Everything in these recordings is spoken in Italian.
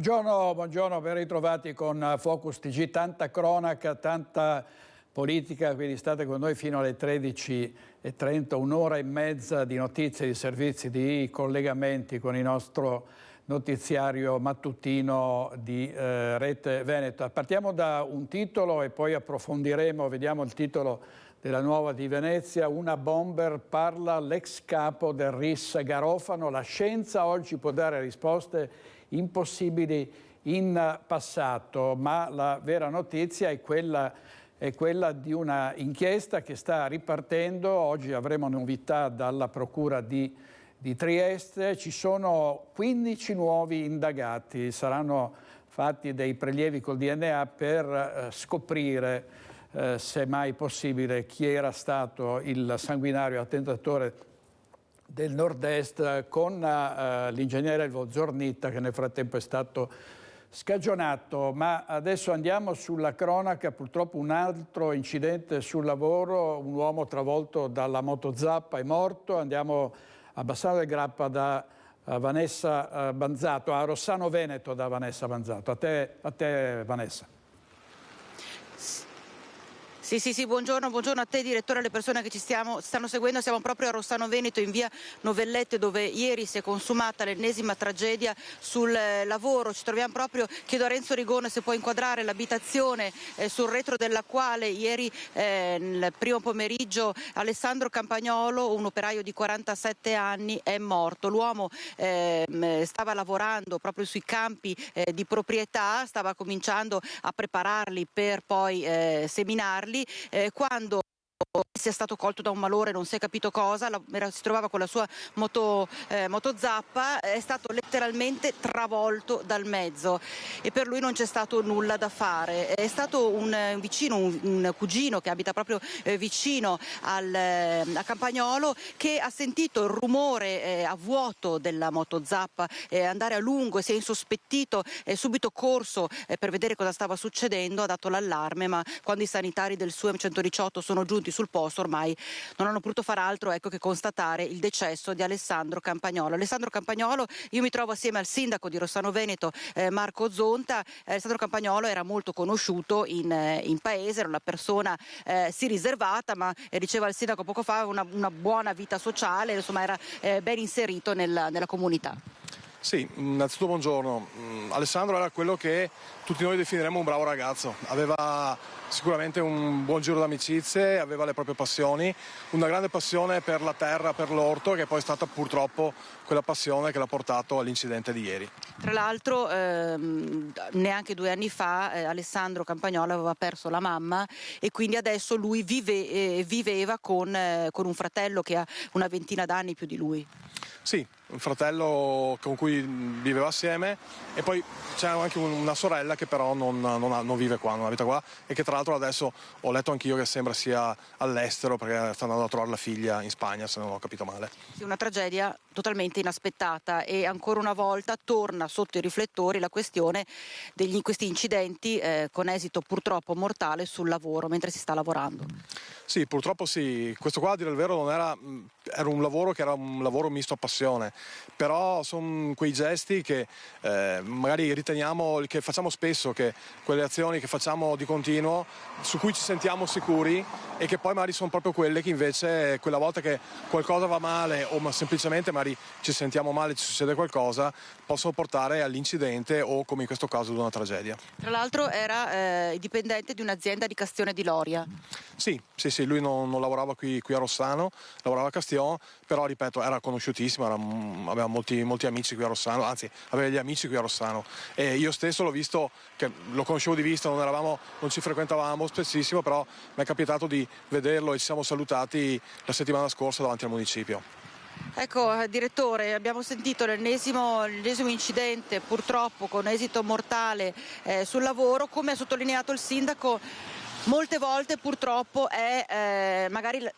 Buongiorno, buongiorno, ben ritrovati con Focus TG, tanta cronaca, tanta politica, quindi state con noi fino alle 13:30, un'ora e mezza di notizie, di servizi, di collegamenti con il nostro notiziario mattutino di Rete Veneto. Partiamo da un titolo e poi approfondiremo, vediamo il titolo della Nuova di Venezia. Una bomber parla l'ex capo del RIS Garofano, la scienza oggi può dare risposte impossibili in passato, ma la vera notizia è quella di una inchiesta che sta ripartendo. Oggi avremo novità dalla Procura di Trieste. Ci sono 15 nuovi indagati, saranno fatti dei prelievi col DNA per scoprire, se mai possibile, chi era stato il sanguinario attentatore del nord-est con l'ingegnere Elvo Zornitta, che nel frattempo è stato scagionato. Ma adesso andiamo sulla cronaca. Purtroppo un altro incidente sul lavoro, un uomo travolto dalla motozappa è morto. Andiamo a Bassano del Grappa da Vanessa Banzato, a Rossano Veneto da Vanessa Banzato. A te Vanessa. Sì, buongiorno a te direttore, alle persone che ci stanno seguendo. Siamo proprio a Rossano Veneto, in via Novellette, dove ieri si è consumata l'ennesima tragedia sul lavoro. Ci troviamo proprio, chiedo a Renzo Rigone se può inquadrare l'abitazione sul retro della quale ieri nel primo pomeriggio Alessandro Campagnolo, un operaio di 47 anni, è morto. L'uomo stava lavorando proprio sui campi di proprietà, stava cominciando a prepararli per poi seminarli, quando sia stato colto da un malore, non si è capito cosa, si trovava con la sua motozappa, è stato letteralmente travolto dal mezzo e per lui non c'è stato nulla da fare. È stato un vicino, un cugino che abita proprio vicino a Campagnolo, che ha sentito il rumore a vuoto della motozappa andare a lungo e si è insospettito, è subito corso per vedere cosa stava succedendo, ha dato l'allarme, ma quando i sanitari del SUEM 118 sono giunti sul posto ormai non hanno potuto far altro che constatare il decesso di Alessandro Campagnolo. Alessandro Campagnolo, io mi trovo assieme al sindaco di Rossano Veneto, Marco Zonta. Alessandro Campagnolo era molto conosciuto in paese, era una persona sì riservata, ma diceva il sindaco poco fa una buona vita sociale, insomma era ben inserito nella comunità. Sì, innanzitutto buongiorno. Alessandro era quello che tutti noi definiremmo un bravo ragazzo, aveva sicuramente un buon giro d'amicizie, aveva le proprie passioni, una grande passione per la terra, per l'orto, che poi è stata purtroppo quella passione che l'ha portato all'incidente di ieri. Tra l'altro neanche 2 anni fa Alessandro Campagnolo aveva perso la mamma e quindi adesso lui viveva con un fratello che ha una ventina d'anni più di lui. Sì, un fratello con cui viveva assieme e poi c'è anche una sorella che però non vive qua, non abita qua e che tra l'altro adesso ho letto anch'io che sembra sia all'estero perché sta andando a trovare la figlia in Spagna, se non ho capito male. Sì, una tragedia totalmente inaspettata e ancora una volta torna sotto i riflettori la questione di questi incidenti con esito purtroppo mortale sul lavoro mentre si sta lavorando. Sì, purtroppo sì, questo qua a dire il vero non era un lavoro che era un lavoro misto a passione, però sono quei gesti che magari riteniamo, che facciamo spesso, che quelle azioni che facciamo di continuo, su cui ci sentiamo sicuri e che poi magari sono proprio quelle che invece quella volta che qualcosa va male o semplicemente magari ci sentiamo male, ci succede qualcosa, possono portare all'incidente o come in questo caso ad una tragedia. Tra l'altro era dipendente di un'azienda di Castione di Loria. Sì, lui non lavorava qui a Rossano, lavorava a Castione, però ripeto era conosciutissimo, aveva molti amici qui a Rossano, anzi aveva gli amici qui a Rossano e io stesso l'ho visto, che lo conoscevo di vista, non ci frequentavamo spessissimo, però mi è capitato di vederlo e ci siamo salutati la settimana scorsa davanti al municipio. Ecco direttore, abbiamo sentito l'ennesimo incidente purtroppo con esito mortale sul lavoro. Come ha sottolineato il sindaco, molte volte purtroppo è magari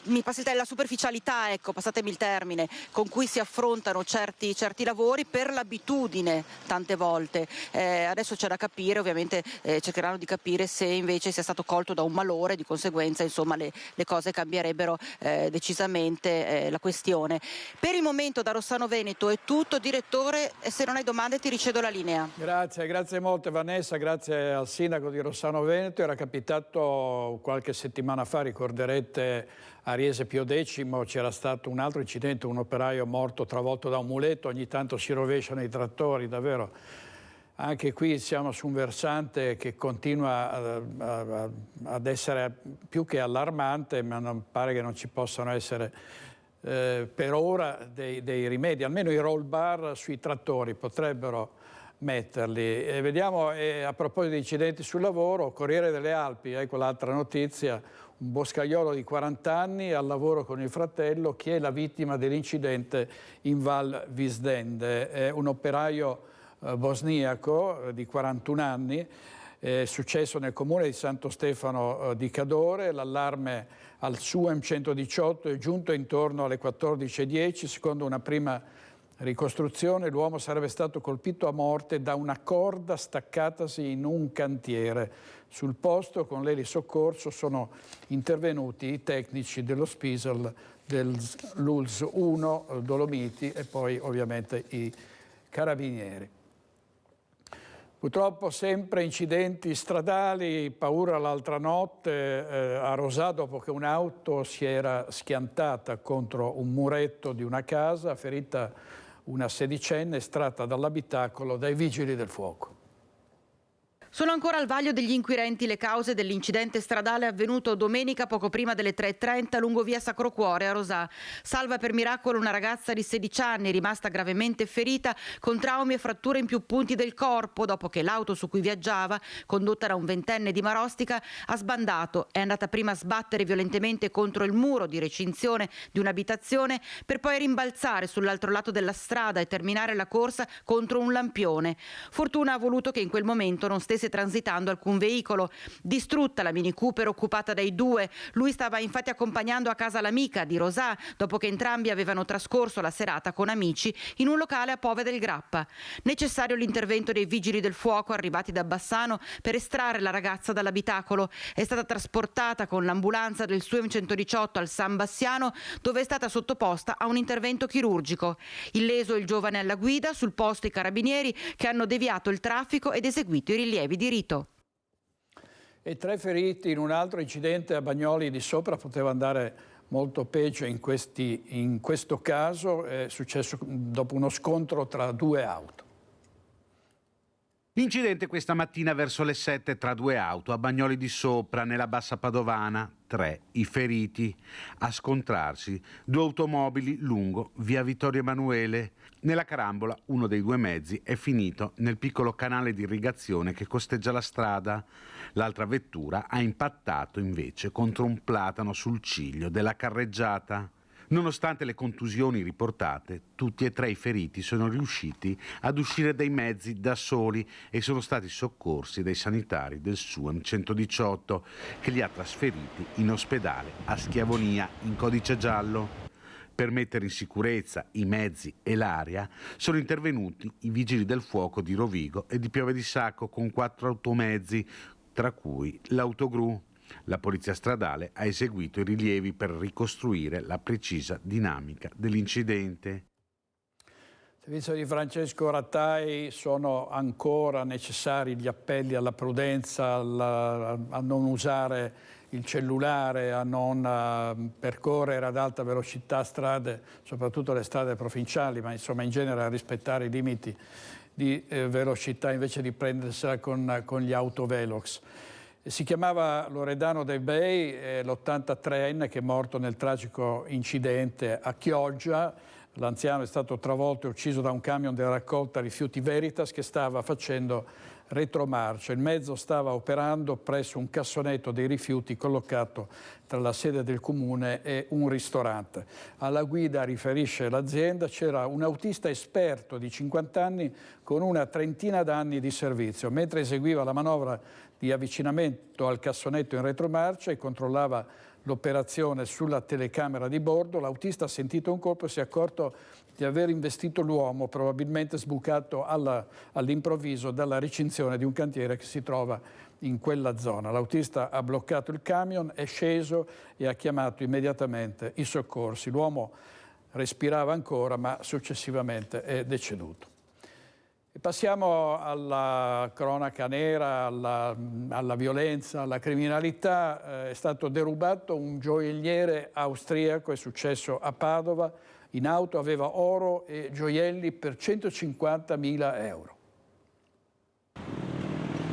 mi passi la superficialità, ecco, passatemi il termine, con cui si affrontano certi lavori per l'abitudine tante volte. Adesso c'è da capire, ovviamente cercheranno di capire se invece sia stato colto da un malore, di conseguenza insomma le cose cambierebbero decisamente la questione. Per il momento da Rossano Veneto è tutto, direttore, se non hai domande ti ricedo la linea. Grazie molte Vanessa, grazie al sindaco di Rossano Veneto. Era capitato qualche settimana fa, ricorderete, a Riese Pio X c'era stato un altro incidente, un operaio morto travolto da un muletto, ogni tanto si rovesciano i trattori, davvero. Anche qui siamo su un versante che continua ad essere più che allarmante, ma non pare che non ci possano essere per ora dei rimedi. Almeno i roll bar sui trattori potrebbero metterli. E vediamo, a proposito di incidenti sul lavoro, Corriere delle Alpi, ecco l'altra notizia, un boscaiolo di 40 anni al lavoro con il fratello, chi è la vittima dell'incidente in Val Visdende. È un operaio bosniaco di 41 anni, è successo nel comune di Santo Stefano di Cadore. L'allarme al SUEM 118 è giunto intorno alle 14:10. Secondo una prima ricostruzione l'uomo sarebbe stato colpito a morte da una corda staccatasi in un cantiere. Sul posto con l'elisoccorso sono intervenuti i tecnici dello Spisal dell'ULS 1 Dolomiti e poi ovviamente i carabinieri. Purtroppo sempre incidenti stradali, paura l'altra notte a Rosà dopo che un'auto si era schiantata contro un muretto di una casa, ferita una sedicenne estratta dall'abitacolo dai vigili del fuoco. Sono ancora al vaglio degli inquirenti le cause dell'incidente stradale avvenuto domenica poco prima delle 3:30 lungo via Sacro Cuore a Rosà. Salva per miracolo una ragazza di 16 anni rimasta gravemente ferita con traumi e fratture in più punti del corpo dopo che l'auto su cui viaggiava, condotta da un ventenne di Marostica, ha sbandato. È andata prima a sbattere violentemente contro il muro di recinzione di un'abitazione per poi rimbalzare sull'altro lato della strada e terminare la corsa contro un lampione. Fortuna ha voluto che in quel momento non stesse transitando alcun veicolo. Distrutta la Mini Cooper occupata dai due. Lui stava infatti accompagnando a casa l'amica di Rosà dopo che entrambi avevano trascorso la serata con amici in un locale a Pove del Grappa. Necessario l'intervento dei vigili del fuoco arrivati da Bassano per estrarre la ragazza dall'abitacolo. È stata trasportata con l'ambulanza del SUEM 118 al San Bassiano, dove è stata sottoposta a un intervento chirurgico. Illeso il giovane alla guida, sul posto i carabinieri che hanno deviato il traffico ed eseguito i rilievi di rito. E 3 feriti in un altro incidente a Bagnoli di Sopra. Poteva andare molto peggio in questo caso. È successo dopo uno scontro tra 2 auto. L'incidente questa mattina verso le 7 tra 2 auto a Bagnoli di Sopra, nella Bassa Padovana. 3 i feriti. A scontrarsi 2 automobili lungo via Vittorio Emanuele. Nella carambola uno dei 2 mezzi è finito nel piccolo canale di irrigazione che costeggia la strada. L'altra vettura ha impattato invece contro un platano sul ciglio della carreggiata. Nonostante le contusioni riportate, tutti e 3 i feriti sono riusciti ad uscire dai mezzi da soli e sono stati soccorsi dai sanitari del SUEM 118 che li ha trasferiti in ospedale a Schiavonia in codice giallo. Per mettere in sicurezza i mezzi e l'aria sono intervenuti i vigili del fuoco di Rovigo e di Piove di Sacco con 4 automezzi, tra cui l'autogru. La polizia stradale ha eseguito i rilievi per ricostruire la precisa dinamica dell'incidente. Servizio di Francesco Rattai, sono ancora necessari gli appelli alla prudenza, a non usare il cellulare, a non percorrere ad alta velocità strade, soprattutto le strade provinciali, ma insomma in genere a rispettare i limiti di velocità invece di prendersela con gli autovelox. Si chiamava Loredano De Bei, l'83enne che è morto nel tragico incidente a Chioggia. L'anziano è stato travolto e ucciso da un camion della raccolta rifiuti Veritas che stava facendo retromarcia. Il mezzo stava operando presso un cassonetto dei rifiuti collocato tra la sede del comune e un ristorante. Alla guida, riferisce l'azienda, c'era un autista esperto di 50 anni con una trentina d'anni di servizio. Mentre eseguiva la manovra di avvicinamento al cassonetto in retromarcia e controllava l'operazione sulla telecamera di bordo. L'autista ha sentito un colpo e si è accorto di aver investito l'uomo, probabilmente sbucato all'improvviso dalla recinzione di un cantiere che si trova in quella zona. L'autista ha bloccato il camion, è sceso e ha chiamato immediatamente i soccorsi. L'uomo respirava ancora, ma successivamente è deceduto. E passiamo alla cronaca nera, alla violenza, alla criminalità. È stato derubato un gioielliere austriaco, è successo a Padova. In auto aveva oro e gioielli per 150.000 euro.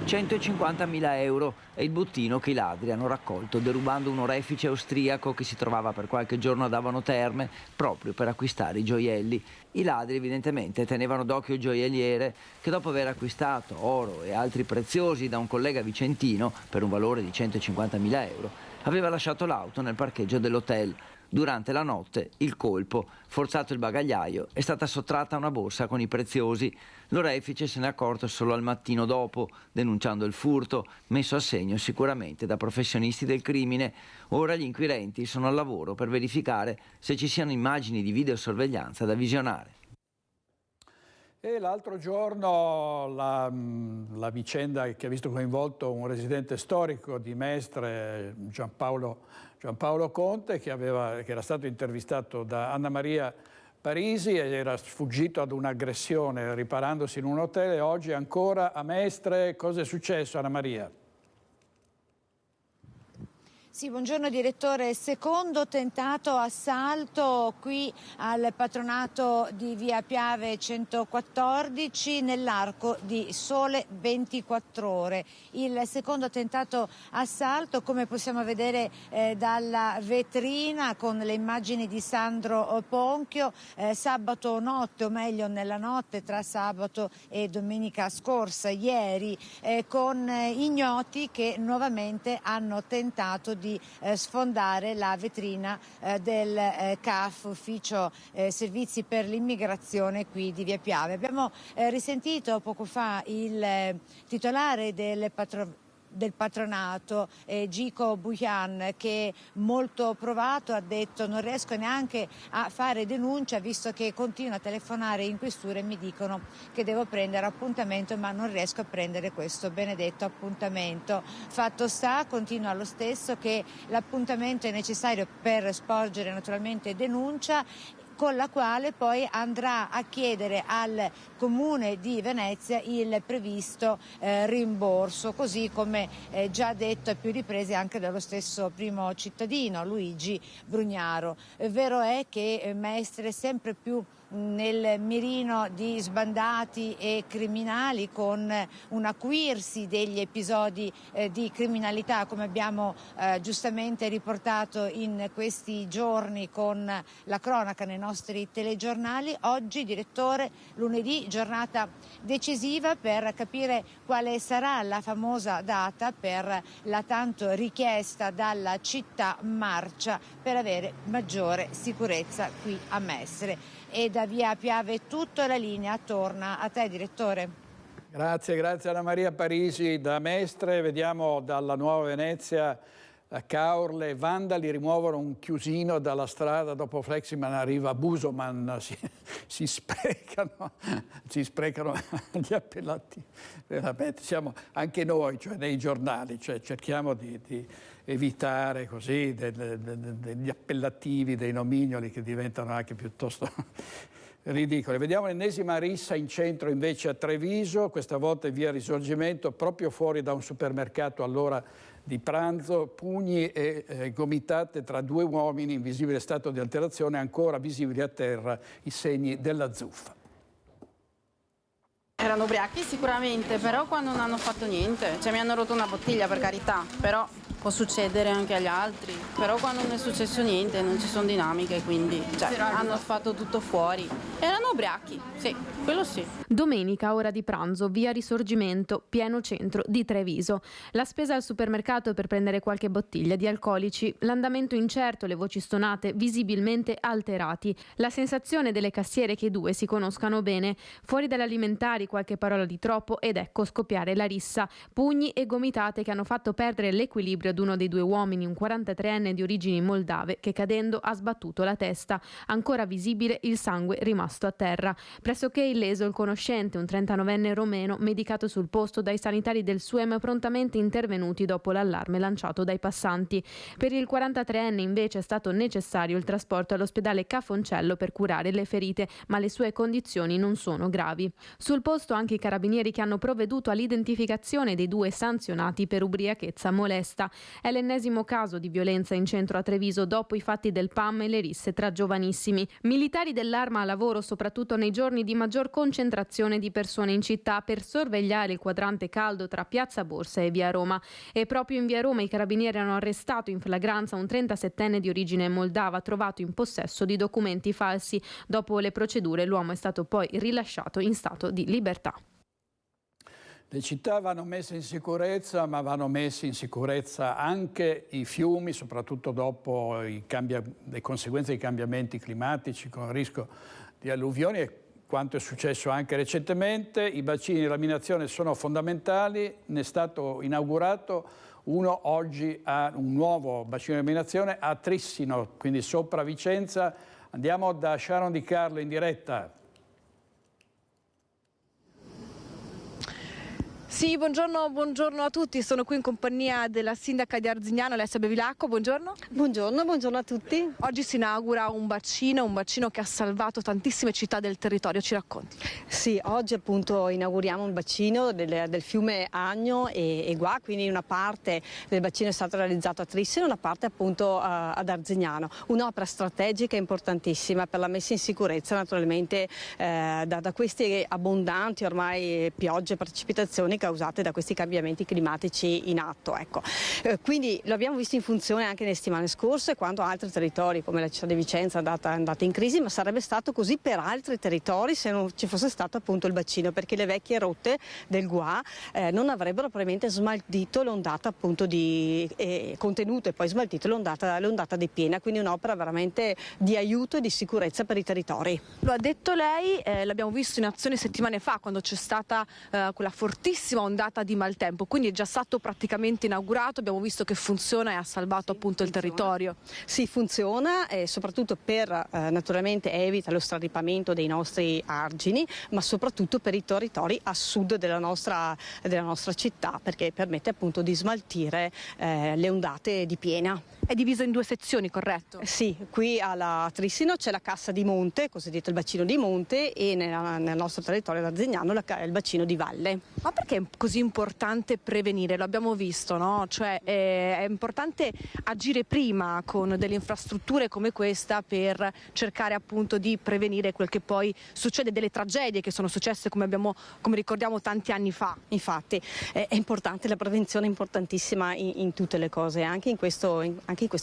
150.000 euro è il bottino che i ladri hanno raccolto derubando un orefice austriaco che si trovava per qualche giorno ad Abano Terme proprio per acquistare i gioielli. I ladri evidentemente tenevano d'occhio il gioielliere che dopo aver acquistato oro e altri preziosi da un collega vicentino per un valore di 150.000 euro aveva lasciato l'auto nel parcheggio dell'hotel. Durante la notte il colpo, forzato il bagagliaio, è stata sottratta una borsa con i preziosi. L'orefice se n'è accorto solo al mattino dopo, denunciando il furto, messo a segno sicuramente da professionisti del crimine. Ora gli inquirenti sono al lavoro per verificare se ci siano immagini di videosorveglianza da visionare. E l'altro giorno la vicenda che ha visto coinvolto un residente storico di Mestre, Giampaolo Conte, che era stato intervistato da Anna Maria Parisi e era sfuggito ad un'aggressione riparandosi in un hotel, e oggi ancora a Mestre. Cosa è successo, Anna Maria? Sì, buongiorno direttore. Secondo tentato assalto qui al patronato di Via Piave 114 nell'arco di sole 24 ore. Il secondo tentato assalto, come possiamo vedere dalla vetrina con le immagini di Sandro Ponchio, sabato notte, o meglio nella notte tra sabato e domenica scorsa, ieri, con ignoti che nuovamente hanno tentato di sfondare la vetrina del CAF, Ufficio Servizi per l'Immigrazione qui di Via Piave. Abbiamo risentito poco fa il titolare del patronato, Gico Bujan, che molto provato ha detto: non riesco neanche a fare denuncia visto che continuo a telefonare in questura e mi dicono che devo prendere appuntamento, ma non riesco a prendere questo benedetto appuntamento. Fatto sta, continua lo stesso, che l'appuntamento è necessario per sporgere naturalmente denuncia, con la quale poi andrà a chiedere al Comune di Venezia il previsto rimborso, così come già detto a più riprese anche dallo stesso primo cittadino, Luigi Brugnaro. Vero è che Mestre è sempre più nel mirino di sbandati e criminali, con un acuirsi degli episodi di criminalità, come abbiamo giustamente riportato in questi giorni con la cronaca nei nostri telegiornali. Oggi, direttore, lunedì, giornata decisiva per capire quale sarà la famosa data per la tanto richiesta dalla città marcia per avere maggiore sicurezza qui a Mestre. E da Via Piave è tutto, la linea torna a te, direttore. Grazie Anna Maria Parisi da Mestre. Vediamo dalla Nuova Venezia a Caorle, vandali rimuovono un chiusino dalla strada, dopo Fleximan arriva Busoman, si sprecano gli appellati. Veramente siamo anche noi, cioè nei giornali, cioè cerchiamo di evitare così degli appellativi, dei nomignoli che diventano anche piuttosto ridicoli. Vediamo l'ennesima rissa in centro invece a Treviso, questa volta in via Risorgimento, proprio fuori da un supermercato all'ora di pranzo, pugni e gomitate tra due uomini in visibile stato di alterazione, ancora visibili a terra i segni della zuffa. Erano ubriachi sicuramente, però qua non hanno fatto niente, cioè mi hanno rotto una bottiglia, per carità, però può succedere anche agli altri, però qua non è successo niente, non ci sono dinamiche, quindi hanno fatto tutto fuori. Erano ubriachi, sì, quello sì. Domenica, ora di pranzo, via Risorgimento, pieno centro di Treviso. La spesa al supermercato per prendere qualche bottiglia di alcolici, l'andamento incerto, le voci stonate, visibilmente alterati. La sensazione delle cassiere che i due si conoscano bene. Fuori dall'alimentari qualche parola di troppo ed ecco scoppiare la rissa. Pugni e gomitate che hanno fatto perdere l'equilibrio ad uno dei 2 uomini, un 43enne di origini moldave, che cadendo ha sbattuto la testa. Ancora visibile il sangue rimasto a terra. Pressoché illeso il conoscente, un 39enne romeno, medicato sul posto dai sanitari del SUEM prontamente intervenuti dopo l'allarme lanciato dai passanti. Per il 43enne invece è stato necessario il trasporto all'ospedale Cafoncello per curare le ferite, ma le sue condizioni non sono gravi. Sul posto anche i carabinieri che hanno provveduto all'identificazione dei 2 sanzionati per ubriachezza molesta. È l'ennesimo caso di violenza in centro a Treviso dopo i fatti del PAM e le risse tra giovanissimi. Militari dell'Arma a lavoro soprattutto nei giorni di maggior concentrazione di persone in città per sorvegliare il quadrante caldo tra Piazza Borsa e Via Roma. E proprio in Via Roma i carabinieri hanno arrestato in flagranza un 37enne di origine moldava trovato in possesso di documenti falsi. Dopo le procedure l'uomo è stato poi rilasciato in stato di libertà. Le città vanno messe in sicurezza, ma vanno messi in sicurezza anche i fiumi, soprattutto dopo le conseguenze dei cambiamenti climatici con il rischio di alluvioni e quanto è successo anche recentemente. I bacini di laminazione sono fondamentali, ne è stato inaugurato uno oggi a un nuovo bacino di laminazione a Trissino, quindi sopra Vicenza. Andiamo da Sharon Di Carlo in diretta. Sì, buongiorno a tutti, sono qui in compagnia della sindaca di Arzignano, Alessia Bevilacqua, buongiorno. Buongiorno a tutti. Oggi si inaugura un bacino che ha salvato tantissime città del territorio, ci racconti? Sì, oggi appunto inauguriamo un bacino del fiume Agno e Gua, quindi una parte del bacino è stata realizzata a Trissino, una parte appunto ad Arzignano. Un'opera strategica e importantissima per la messa in sicurezza naturalmente da queste abbondanti ormai piogge e precipitazioni causate da questi cambiamenti climatici in atto. Ecco. Quindi lo abbiamo visto in funzione anche nelle settimane scorse, quando altri territori come la città di Vicenza è andata in crisi, ma sarebbe stato così per altri territori se non ci fosse stato appunto il bacino, perché le vecchie rotte del Gua non avrebbero probabilmente smaltito l'ondata appunto contenuto e poi smaltito l'ondata di piena, quindi un'opera veramente di aiuto e di sicurezza per i territori. Lo ha detto lei, l'abbiamo visto in azione settimane fa quando c'è stata quella fortissima ondata di maltempo, quindi è già stato praticamente inaugurato, abbiamo visto che funziona e ha salvato appunto il territorio. Sì, funziona e soprattutto per naturalmente evita lo straripamento dei nostri argini, ma soprattutto per i territori a sud della nostra città, perché permette appunto di smaltire le ondate di piena. È diviso in 2 sezioni, corretto? Sì, qui a Trissino c'è la cassa di monte, cosiddetto il bacino di monte, e nel nostro territorio d'Arzignano il bacino di valle. Ma perché è così importante prevenire? Lo abbiamo visto, no? Cioè è importante agire prima con delle infrastrutture come questa per cercare appunto di prevenire quel che poi succede, delle tragedie che sono successe come ricordiamo tanti anni fa. Infatti è importante, la prevenzione è importantissima in tutte le cose, anche in questo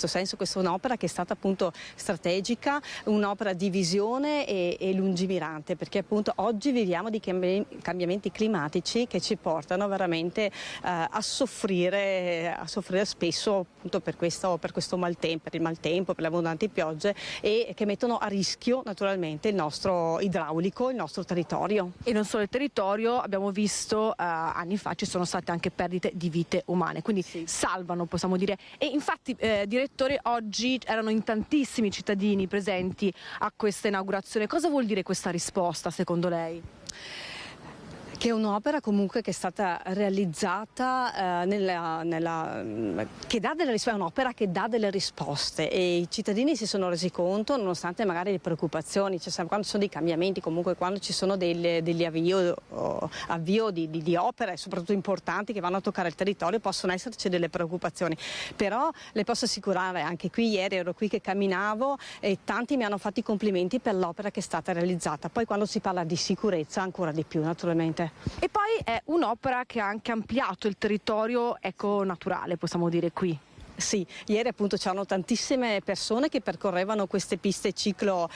senso. Questa è un'opera che è stata appunto strategica, un'opera di visione e lungimirante, perché appunto oggi viviamo di cambiamenti climatici che ci portano veramente a soffrire spesso appunto per questo maltempo, per il maltempo, per le abbondanti piogge, e che mettono a rischio naturalmente il nostro idraulico, il nostro territorio. E non solo il territorio, abbiamo visto anni fa ci sono state anche perdite di vite umane, quindi sì, salvano, possiamo dire. E infatti direttore, oggi erano in tantissimi cittadini presenti a questa inaugurazione. Cosa vuol dire questa risposta secondo lei? Che è un'opera comunque che è stata realizzata che dà delle risposte, è un'opera che dà delle risposte, e i cittadini si sono resi conto, nonostante magari le preoccupazioni, cioè quando ci sono dei cambiamenti, comunque quando ci sono degli avvio di opere, soprattutto importanti, che vanno a toccare il territorio, possono esserci delle preoccupazioni, però le posso assicurare, anche qui ieri ero qui che camminavo e tanti mi hanno fatto i complimenti per l'opera che è stata realizzata. Poi quando si parla di sicurezza ancora di più naturalmente. E poi è un'opera che ha anche ampliato il territorio naturale, possiamo dire qui. Sì, ieri appunto c'erano tantissime persone che percorrevano queste piste ciclo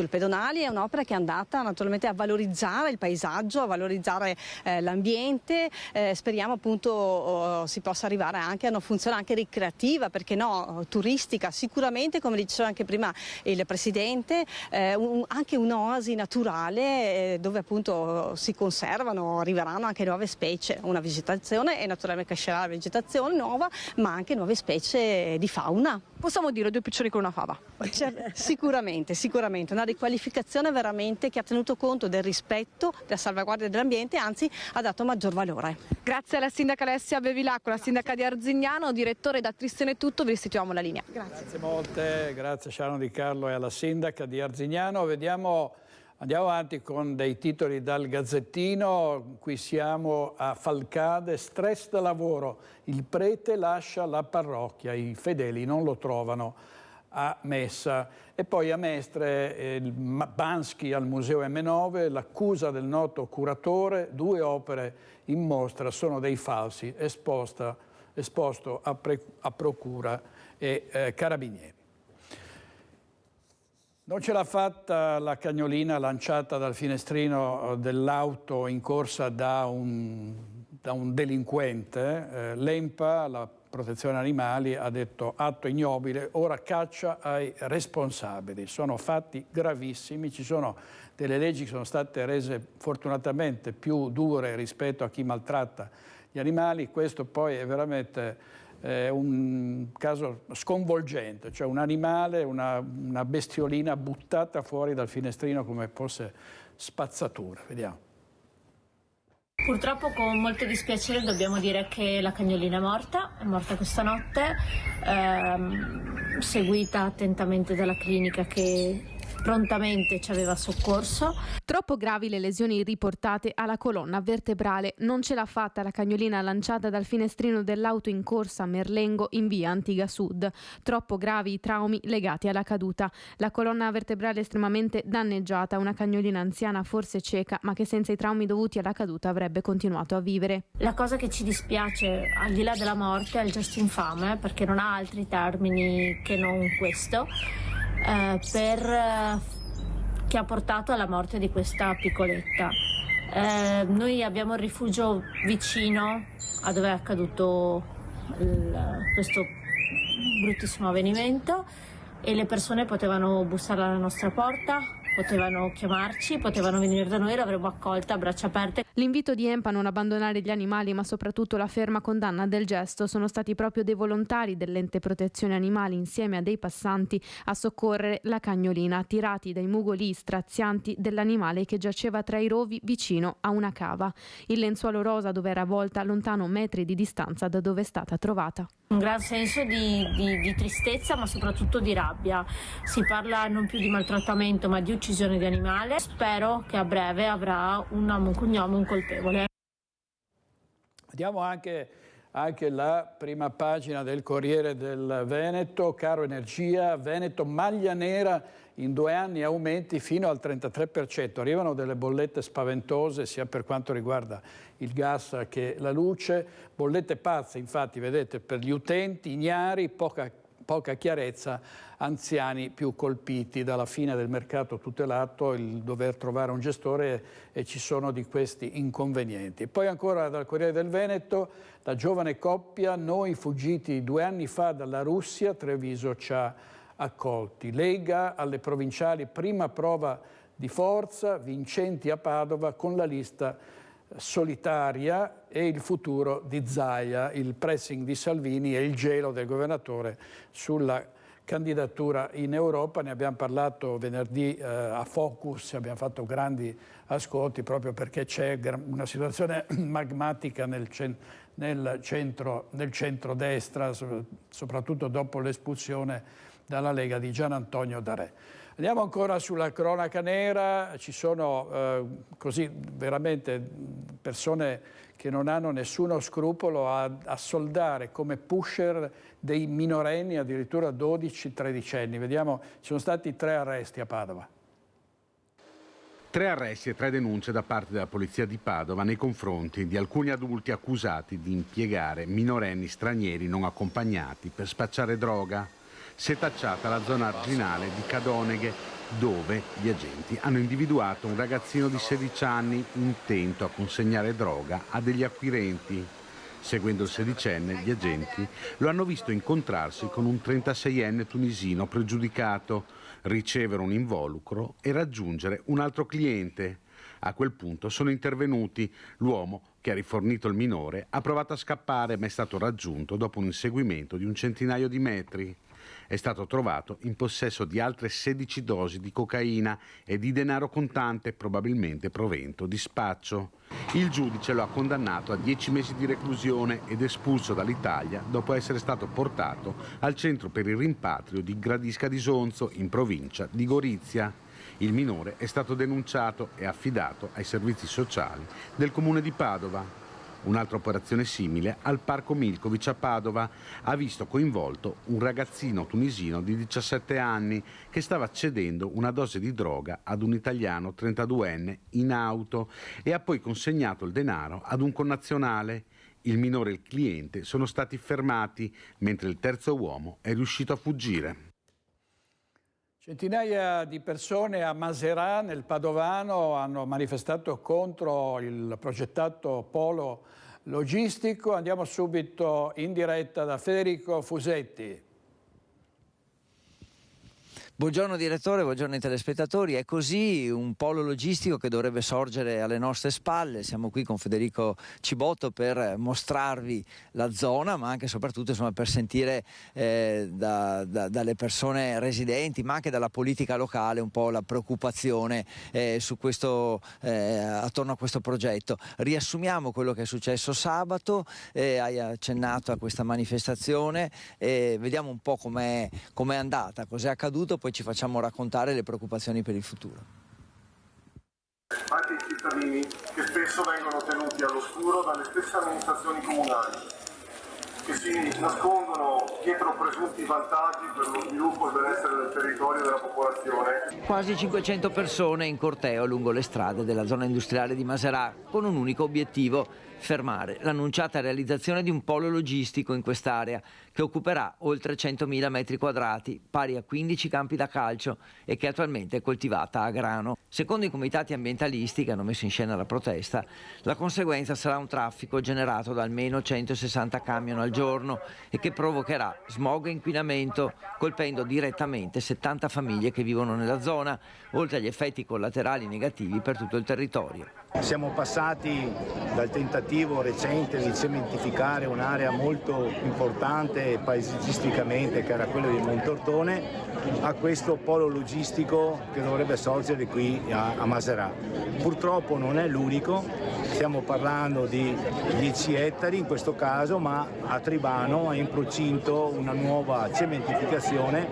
pedonali. È un'opera che è andata naturalmente a valorizzare il paesaggio, a valorizzare l'ambiente. Speriamo appunto si possa arrivare anche a una funzione anche ricreativa, perché no, turistica sicuramente, come diceva anche prima il Presidente, anche un'oasi naturale dove appunto si conservano, arriveranno anche nuove specie, una vegetazione, e naturalmente crescerà la vegetazione nuova, ma anche nuove specie di fauna. Possiamo dire 2 piccioni con una fava? Sicuramente, una riqualificazione veramente che ha tenuto conto del rispetto, della salvaguardia dell'ambiente, anzi ha dato maggior valore. Grazie alla sindaca Alessia Bevilacqua, la sindaca di Arzignano, direttore, da Tristano è tutto, vi restituiamo la linea. Grazie molte, grazie Sharon Di Carlo e alla sindaca di Arzignano. Andiamo avanti con dei titoli dal Gazzettino. Qui siamo a Falcade, stress da lavoro, il prete lascia la parrocchia, i fedeli non lo trovano a messa. E poi a Mestre, Bansky al Museo M9, l'accusa del noto curatore, 2 opere in mostra sono dei falsi, esposto a procura e carabinieri. Non ce l'ha fatta la cagnolina lanciata dal finestrino dell'auto in corsa da un delinquente. L'ENPA, la protezione animali, ha detto atto ignobile, ora caccia ai responsabili. Sono fatti gravissimi, ci sono delle leggi che sono state rese fortunatamente più dure rispetto a chi maltratta gli animali. Questo poi è veramente un caso sconvolgente, cioè un animale, una bestiolina buttata fuori dal finestrino come fosse spazzatura. Vediamo. Purtroppo con molto dispiacere dobbiamo dire che la cagnolina è morta questa notte, seguita attentamente dalla clinica che prontamente ci aveva soccorso. Troppo gravi le lesioni riportate alla colonna vertebrale. Non ce l'ha fatta la cagnolina lanciata dal finestrino dell'auto in corsa a Merlengo in via Antiga Sud. Troppo gravi i traumi legati alla caduta. La colonna vertebrale estremamente danneggiata, una cagnolina anziana forse cieca, ma che senza i traumi dovuti alla caduta avrebbe continuato a vivere. La cosa che ci dispiace, al di là della morte, è il gesto infame, perché non ha altri termini che non questo, che ha portato alla morte di questa piccoletta. Noi abbiamo il rifugio vicino a dove è accaduto questo bruttissimo avvenimento e le persone potevano bussare alla nostra porta, potevano chiamarci, potevano venire da noi, l'avremmo accolta a braccia aperte. L'invito di ENPA a non abbandonare gli animali, ma soprattutto la ferma condanna del gesto, sono stati proprio dei volontari dell'ente protezione animali insieme a dei passanti a soccorrere la cagnolina, tirati dai mugoli strazianti dell'animale che giaceva tra i rovi vicino a una cava. Il lenzuolo rosa dove era avvolta lontano metri di distanza da dove è stata trovata. Un gran senso di tristezza, ma soprattutto di rabbia. Si parla non più di maltrattamento, ma di uccisione di animale. Spero che a breve avrà un nome, un cognome, un colpevole. Vediamo anche la prima pagina del Corriere del Veneto. Caro energia, Veneto maglia nera, in 2 anni aumenti fino al 33%. Arrivano delle bollette spaventose sia per quanto riguarda il gas che la luce. Bollette pazze, infatti, vedete, per gli utenti, ignari, poca chiarezza, anziani più colpiti dalla fine del mercato tutelato, il dover trovare un gestore, e ci sono di questi inconvenienti. Poi ancora dal Corriere del Veneto, la giovane coppia, noi fuggiti 2 anni fa dalla Russia, Treviso ci ha accolti. Lega alle provinciali, prima prova di forza, vincenti a Padova con la lista solitaria e il futuro di Zaia, il pressing di Salvini e il gelo del governatore sulla candidatura in Europa. Ne abbiamo parlato venerdì a Focus, abbiamo fatto grandi ascolti proprio perché c'è una situazione magmatica nel centro-destra, soprattutto dopo l'espulsione dalla Lega di Gian Antonio D'Arè. Andiamo ancora sulla cronaca nera. Ci sono così veramente persone che non hanno nessuno scrupolo a soldare come pusher dei minorenni, addirittura 12-13 anni. Vediamo, ci sono stati 3 arresti a Padova. 3 arresti e 3 denunce da parte della polizia di Padova nei confronti di alcuni adulti accusati di impiegare minorenni stranieri non accompagnati per spacciare droga. Setacciata la zona arginale di Cadoneghe, dove gli agenti hanno individuato un ragazzino di 16 anni intento a consegnare droga a degli acquirenti. Seguendo il sedicenne, gli agenti lo hanno visto incontrarsi con un 36enne tunisino pregiudicato, ricevere un involucro e raggiungere un altro cliente. A quel punto sono intervenuti. L'uomo, che ha rifornito il minore, ha provato a scappare ma è stato raggiunto dopo un inseguimento di un centinaio di metri. È stato trovato in possesso di altre 16 dosi di cocaina e di denaro contante, probabilmente provento di spaccio. Il giudice lo ha condannato a 10 mesi di reclusione ed espulso dall'Italia dopo essere stato portato al centro per il rimpatrio di Gradisca di Sonzo, in provincia di Gorizia. Il minore è stato denunciato e affidato ai servizi sociali del comune di Padova. Un'altra operazione simile al Parco Milkovic a Padova ha visto coinvolto un ragazzino tunisino di 17 anni che stava cedendo una dose di droga ad un italiano 32enne in auto e ha poi consegnato il denaro ad un connazionale. Il minore e il cliente sono stati fermati, mentre il terzo uomo è riuscito a fuggire. Centinaia di persone a Maserà, nel Padovano, hanno manifestato contro il progettato polo logistico. Andiamo subito in diretta da Federico Fusetti. Buongiorno direttore, buongiorno ai telespettatori. È così un polo logistico che dovrebbe sorgere alle nostre spalle. Siamo qui con Federico Cibotto per mostrarvi la zona, ma anche e soprattutto per sentire dalle persone residenti, ma anche dalla politica locale, un po' la preoccupazione su questo, attorno a questo progetto. Riassumiamo quello che è successo sabato, hai accennato a questa manifestazione, vediamo un po' com'è andata, cos'è accaduto, poi ci facciamo raccontare le preoccupazioni per il futuro. Anche i cittadini che spesso vengono tenuti all'oscuro dalle stesse amministrazioni comunali, che si nascondono dietro presunti vantaggi per lo sviluppo e il benessere del territorio e della popolazione. Quasi 500 persone in corteo lungo le strade della zona industriale di Maserà con un unico obiettivo: fermare l'annunciata realizzazione di un polo logistico in quest'area che occuperà oltre 100.000 metri quadrati, pari a 15 campi da calcio e che attualmente è coltivata a grano. Secondo i comitati ambientalisti che hanno messo in scena la protesta, la conseguenza sarà un traffico generato da almeno 160 camion al giorno e che provocherà smog e inquinamento, colpendo direttamente 70 famiglie che vivono nella zona, oltre agli effetti collaterali negativi per tutto il territorio. Siamo passati dal tentativo recente di cementificare un'area molto importante paesaggisticamente, che era quella di Montortone, a questo polo logistico che dovrebbe sorgere qui a Maserà. Purtroppo non è l'unico, stiamo parlando di 10 ettari in questo caso, ma a Tribano è in procinto una nuova cementificazione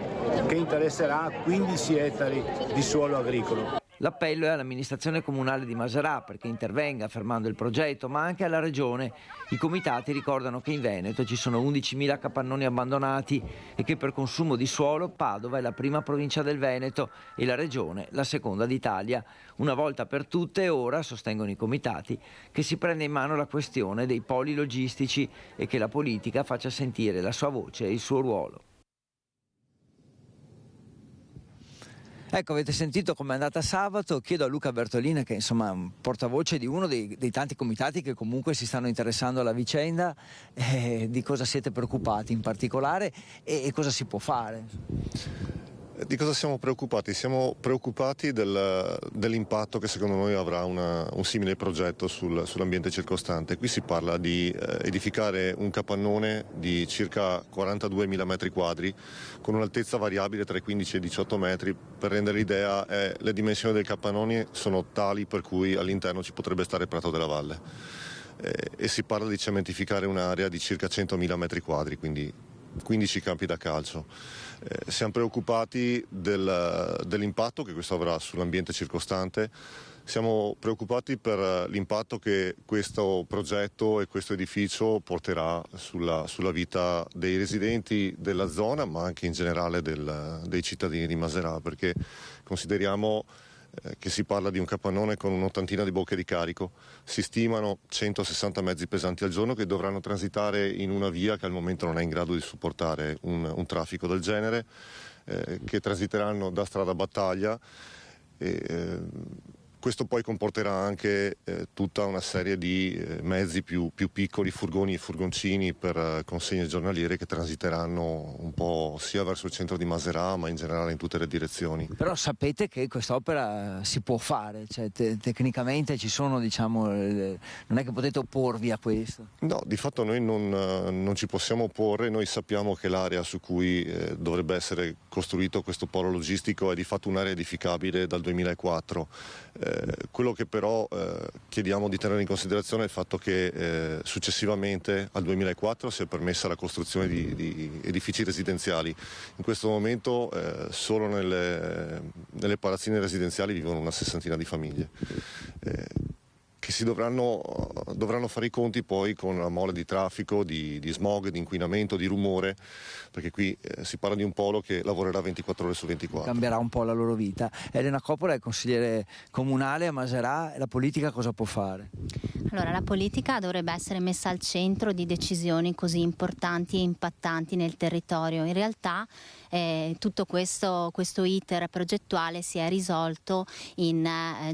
che interesserà 15 ettari di suolo agricolo. L'appello è all'amministrazione comunale di Maserà perché intervenga fermando il progetto, ma anche alla regione. I comitati ricordano che in Veneto ci sono 11.000 capannoni abbandonati e che per consumo di suolo Padova è la prima provincia del Veneto e la regione la seconda d'Italia. Una volta per tutte, ora, sostengono i comitati, che si prenda in mano la questione dei poli logistici e che la politica faccia sentire la sua voce e il suo ruolo. Ecco, avete sentito com'è andata sabato. Chiedo a Luca Bertolina, che insomma è un portavoce di uno dei tanti comitati che comunque si stanno interessando alla vicenda, di cosa siete preoccupati in particolare e cosa si può fare. Di cosa siamo preoccupati? Siamo preoccupati dell'impatto che secondo noi avrà un simile progetto sull'ambiente circostante. Qui si parla di edificare un capannone di circa 42.000 metri quadri con un'altezza variabile tra i 15 e i 18 metri. Per rendere l'idea, le dimensioni del capannone sono tali per cui all'interno ci potrebbe stare Prato della Valle. E si parla di cementificare un'area di circa 100.000 metri quadri, quindi 15 campi da calcio. Siamo preoccupati dell'impatto che questo avrà sull'ambiente circostante, siamo preoccupati per l'impatto che questo progetto e questo edificio porterà sulla vita dei residenti della zona, ma anche in generale dei cittadini di Maserà, perché consideriamo che si parla di un capannone con un'ottantina di bocche di carico. Si stimano 160 mezzi pesanti al giorno che dovranno transitare in una via che al momento non è in grado di supportare un traffico del genere, che transiteranno da strada Battaglia. Questo poi comporterà anche tutta una serie di mezzi più piccoli, furgoni e furgoncini per consegne giornaliere che transiteranno un po' sia verso il centro di Maserà ma in generale in tutte le direzioni. Però sapete che quest'opera si può fare, cioè tecnicamente ci sono, diciamo, non è che potete opporvi a questo? No, di fatto noi non ci possiamo opporre, noi sappiamo che l'area su cui dovrebbe essere costruito questo polo logistico è di fatto un'area edificabile dal 2004. Quello che però chiediamo di tenere in considerazione è il fatto che successivamente al 2004 si è permessa la costruzione di edifici residenziali. In questo momento solo nelle palazzine residenziali vivono una sessantina di famiglie. Che dovranno fare i conti poi con la mole di traffico, di smog, di inquinamento, di rumore, perché qui si parla di un polo che lavorerà 24 ore su 24. Cambierà un po' la loro vita. Elena Coppola è consigliere comunale a Maserà, la politica cosa può fare? Allora, la politica dovrebbe essere messa al centro di decisioni così importanti e impattanti nel territorio. In realtà tutto questo iter progettuale si è risolto in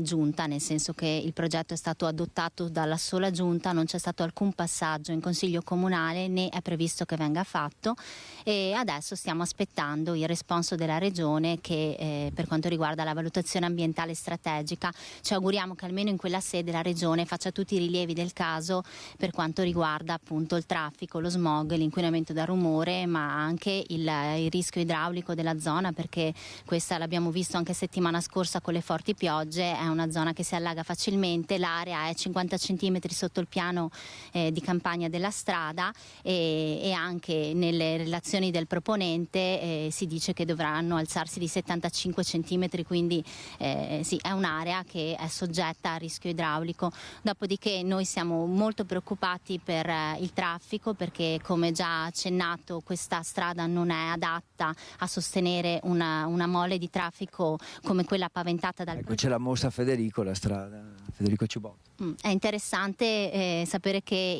giunta, nel senso che il progetto è stato adottato dalla sola giunta, non c'è stato alcun passaggio in consiglio comunale né è previsto che venga fatto, e adesso stiamo aspettando il responso della regione che per quanto riguarda la valutazione ambientale strategica ci auguriamo che almeno in quella sede la regione faccia tutti i rilievi del caso per quanto riguarda appunto il traffico, lo smog, l'inquinamento da rumore, ma anche il rischio idraulico della zona, perché questa l'abbiamo visto anche settimana scorsa con le forti piogge, è una zona che si allaga facilmente, l'area è 50 cm sotto il piano di campagna della strada e anche nelle relazioni del proponente si dice che dovranno alzarsi di 75 cm, quindi sì, è un'area che è soggetta a rischio idraulico. Dopodiché noi siamo molto preoccupati per il traffico, perché come già accennato questa strada non è adatta a sostenere una mole di traffico come quella paventata dal progetto. Ce la mostra Federico, la strada, Federico Ciubotto. È interessante sapere che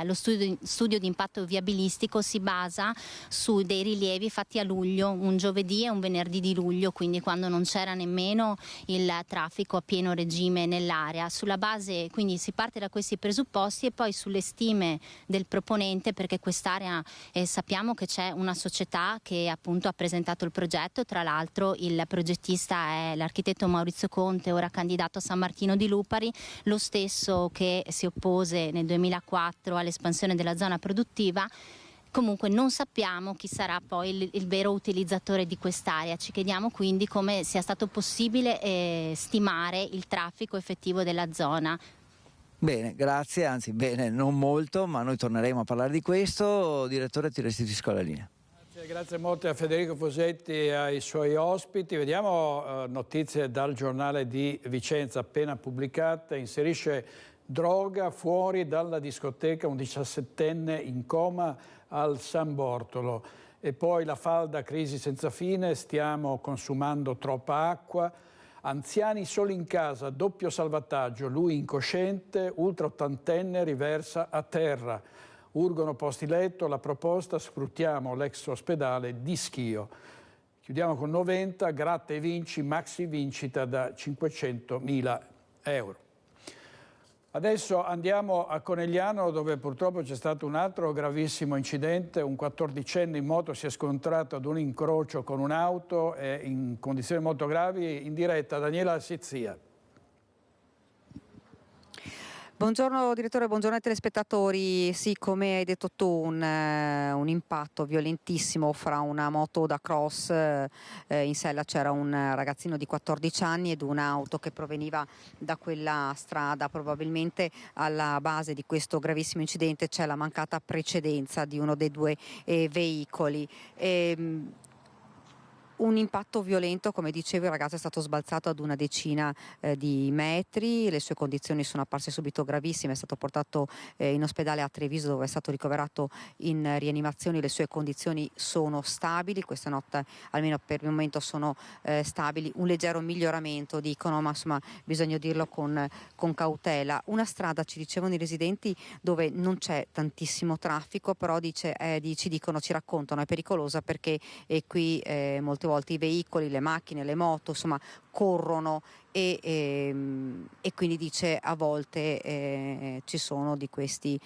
lo studio di impatto viabilistico si basa su dei rilievi fatti a luglio, un giovedì e un venerdì di luglio, quindi quando non c'era nemmeno il traffico a pieno regime nell'area. Sulla base, quindi si parte da questi presupposti e poi sulle stime del proponente, perché quest'area sappiamo che c'è una società che appunto ha presentato il progetto, tra l'altro il progettista è l'architetto Maurizio Conte, ora candidato a San Martino di Lupari, lo stesso che si oppose nel 2004 all'espansione della zona produttiva. Comunque non sappiamo chi sarà poi il vero utilizzatore di quest'area. Ci chiediamo quindi come sia stato possibile stimare il traffico effettivo della zona. Bene, grazie, anzi bene, non molto, ma noi torneremo a parlare di questo. Direttore, ti restituisco la linea. Grazie molto a Federico Fosetti e ai suoi ospiti. Vediamo notizie dal giornale di Vicenza appena pubblicate. Inserisce droga fuori dalla discoteca, un 17enne in coma al San Bortolo. E poi la falda, crisi senza fine, stiamo consumando troppa acqua. Anziani solo in casa, doppio salvataggio, lui incosciente, ultra ottantenne riversa a terra. Urgono posti letto, la proposta, sfruttiamo l'ex ospedale di Schio. Chiudiamo con 90, gratta e vinci, maxi vincita da 500.000 euro. Adesso andiamo a Conegliano, dove purtroppo c'è stato un altro gravissimo incidente. Un 14enne in moto si è scontrato ad un incrocio con un'auto e in condizioni molto gravi. In diretta Daniela Sizzia. Buongiorno direttore, buongiorno ai telespettatori. Sì, come hai detto tu, un impatto violentissimo fra una moto da cross, in sella c'era un ragazzino di 14 anni ed un'auto che proveniva da quella strada. Probabilmente alla base di questo gravissimo incidente c'è la mancata precedenza di uno dei due veicoli. Un impatto violento, come dicevo, il ragazzo è stato sbalzato ad una decina di metri, le sue condizioni sono apparse subito gravissime, è stato portato in ospedale a Treviso dove è stato ricoverato in rianimazione, le sue condizioni sono stabili, questa notte almeno per il momento sono stabili, un leggero miglioramento dicono, ma insomma bisogna dirlo con cautela. Una strada, ci dicevano i residenti, dove non c'è tantissimo traffico, però ci raccontano, è pericolosa perché qui molte volte i veicoli, le macchine, le moto, insomma, corrono e quindi dice a volte ci sono di questi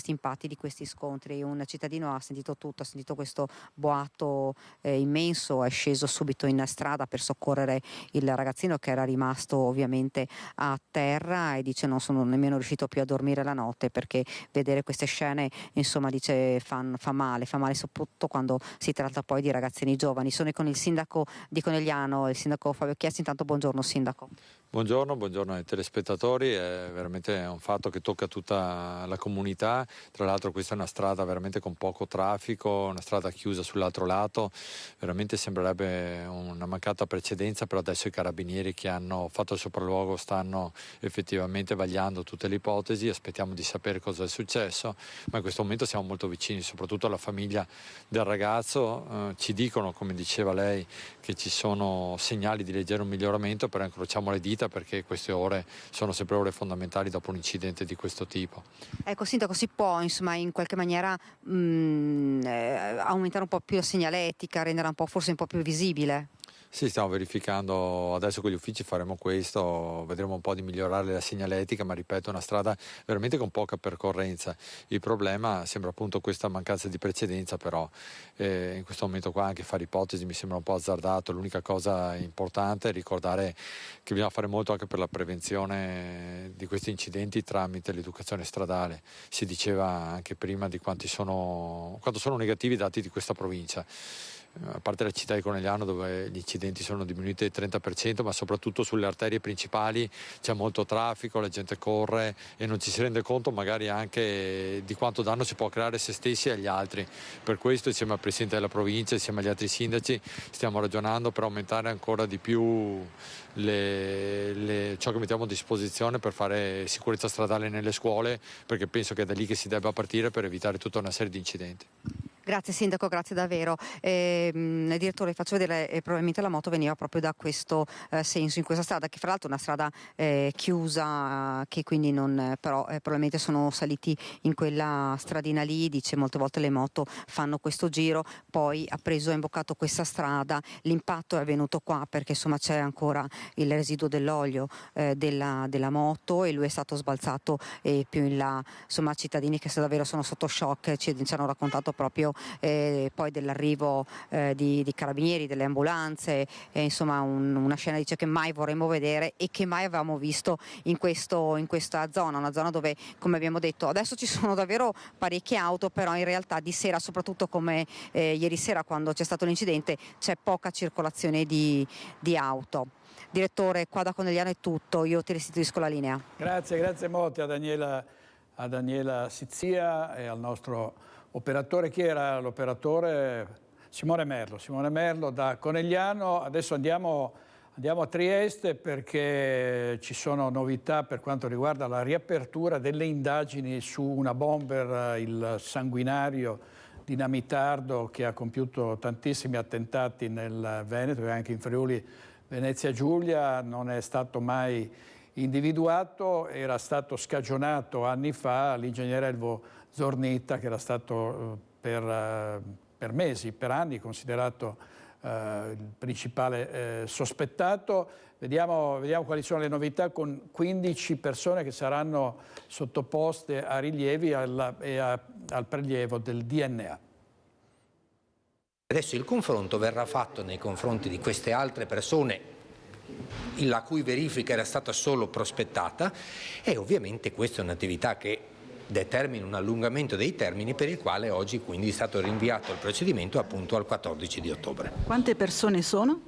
impatti, di questi scontri. Un cittadino ha sentito tutto, ha sentito questo boato immenso, è sceso subito in strada per soccorrere il ragazzino che era rimasto ovviamente a terra e dice non sono nemmeno riuscito più a dormire la notte perché vedere queste scene insomma dice fa male soprattutto quando si tratta poi di ragazzini giovani. Sono con il sindaco di Conegliano, il sindaco Fabio Chiesti. Intanto buongiorno sindaco. Buongiorno ai telespettatori, è veramente un fatto che tocca tutta la comunità, tra l'altro questa è una strada veramente con poco traffico, una strada chiusa sull'altro lato, veramente sembrerebbe una mancata precedenza, però adesso i carabinieri che hanno fatto il sopralluogo stanno effettivamente vagliando tutte le ipotesi, aspettiamo di sapere cosa è successo, ma in questo momento siamo molto vicini, soprattutto alla famiglia del ragazzo, ci dicono, come diceva lei, che ci sono segnali di leggero miglioramento, però incrociamo le dita perché queste ore sono sempre ore fondamentali dopo un incidente di questo tipo. Ecco sindaco, si può insomma in qualche maniera aumentare un po' più la segnaletica, renderla forse un po' più visibile? Sì, stiamo verificando, adesso con gli uffici faremo questo, vedremo un po' di migliorare la segnaletica, ma ripeto è una strada veramente con poca percorrenza. Il problema sembra appunto questa mancanza di precedenza, però in questo momento qua anche fare ipotesi mi sembra un po' azzardato. L'unica cosa importante è ricordare che bisogna fare molto anche per la prevenzione di questi incidenti tramite l'educazione stradale. Si diceva anche prima di quanto sono negativi i dati di questa provincia. A parte la città di Conegliano dove gli incidenti sono diminuiti del 30%, ma soprattutto sulle arterie principali c'è molto traffico, la gente corre e non ci si rende conto magari anche di quanto danno si può creare a se stessi e agli altri. Per questo insieme al Presidente della Provincia, insieme agli altri sindaci, stiamo ragionando per aumentare ancora di più ciò che mettiamo a disposizione per fare sicurezza stradale nelle scuole, perché penso che è da lì che si debba partire per evitare tutta una serie di incidenti. Grazie sindaco, grazie davvero. Direttore, faccio vedere, probabilmente la moto veniva proprio da questo senso, in questa strada, che fra l'altro è una strada chiusa, che quindi non, però probabilmente sono saliti in quella stradina lì, dice molte volte le moto fanno questo giro, poi ha imboccato questa strada, l'impatto è avvenuto qua perché insomma c'è ancora il residuo dell'olio della moto e lui è stato sbalzato più in là, insomma cittadini che davvero sono sotto shock, ci hanno raccontato proprio poi dell'arrivo di carabinieri, delle ambulanze, insomma una scena dice che mai vorremmo vedere e che mai avevamo visto in questa zona, una zona dove, come abbiamo detto, adesso ci sono davvero parecchie auto, però in realtà di sera, soprattutto come ieri sera quando c'è stato l'incidente, c'è poca circolazione di auto. Direttore, qua da Conegliano è tutto, io ti restituisco la linea. Grazie molto a Daniela Sizia e al nostro operatore. Chi era l'operatore? Simone Merlo da Conegliano. Adesso andiamo a Trieste perché ci sono novità per quanto riguarda la riapertura delle indagini su una bomber, il sanguinario dinamitardo che ha compiuto tantissimi attentati nel Veneto e anche in Friuli Venezia Giulia. Non è stato mai individuato, era stato scagionato anni fa l'ingegnere Elvo Zornita, che era stato per mesi, per anni considerato il principale sospettato. Vediamo quali sono le novità con 15 persone che saranno sottoposte a rilievi e al prelievo del DNA. Adesso il confronto verrà fatto nei confronti di queste altre persone la cui verifica era stata solo prospettata e ovviamente questa è un'attività che determina un allungamento dei termini per il quale oggi quindi è stato rinviato il procedimento appunto al 14 di ottobre. Quante persone sono?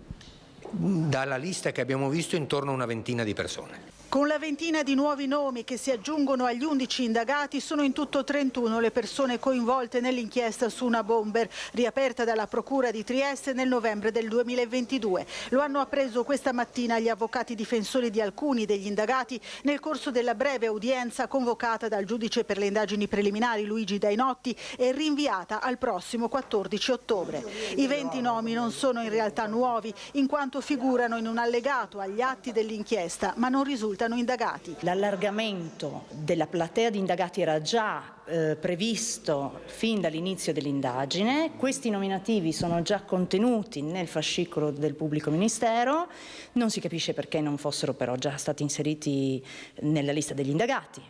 Dalla lista che abbiamo visto intorno a una ventina di persone. Con la ventina di nuovi nomi che si aggiungono agli 11 indagati, sono in tutto 31 le persone coinvolte nell'inchiesta su una bomber riaperta dalla Procura di Trieste nel novembre del 2022. Lo hanno appreso questa mattina gli avvocati difensori di alcuni degli indagati nel corso della breve udienza convocata dal giudice per le indagini preliminari Luigi Dainotti e rinviata al prossimo 14 ottobre. I 20 nomi non sono in realtà nuovi, in quanto figurano in un allegato agli atti dell'inchiesta, ma non risultano indagati. L'allargamento della platea di indagati era già previsto fin dall'inizio dell'indagine. Questi nominativi sono già contenuti nel fascicolo del pubblico ministero, non si capisce perché non fossero però già stati inseriti nella lista degli indagati.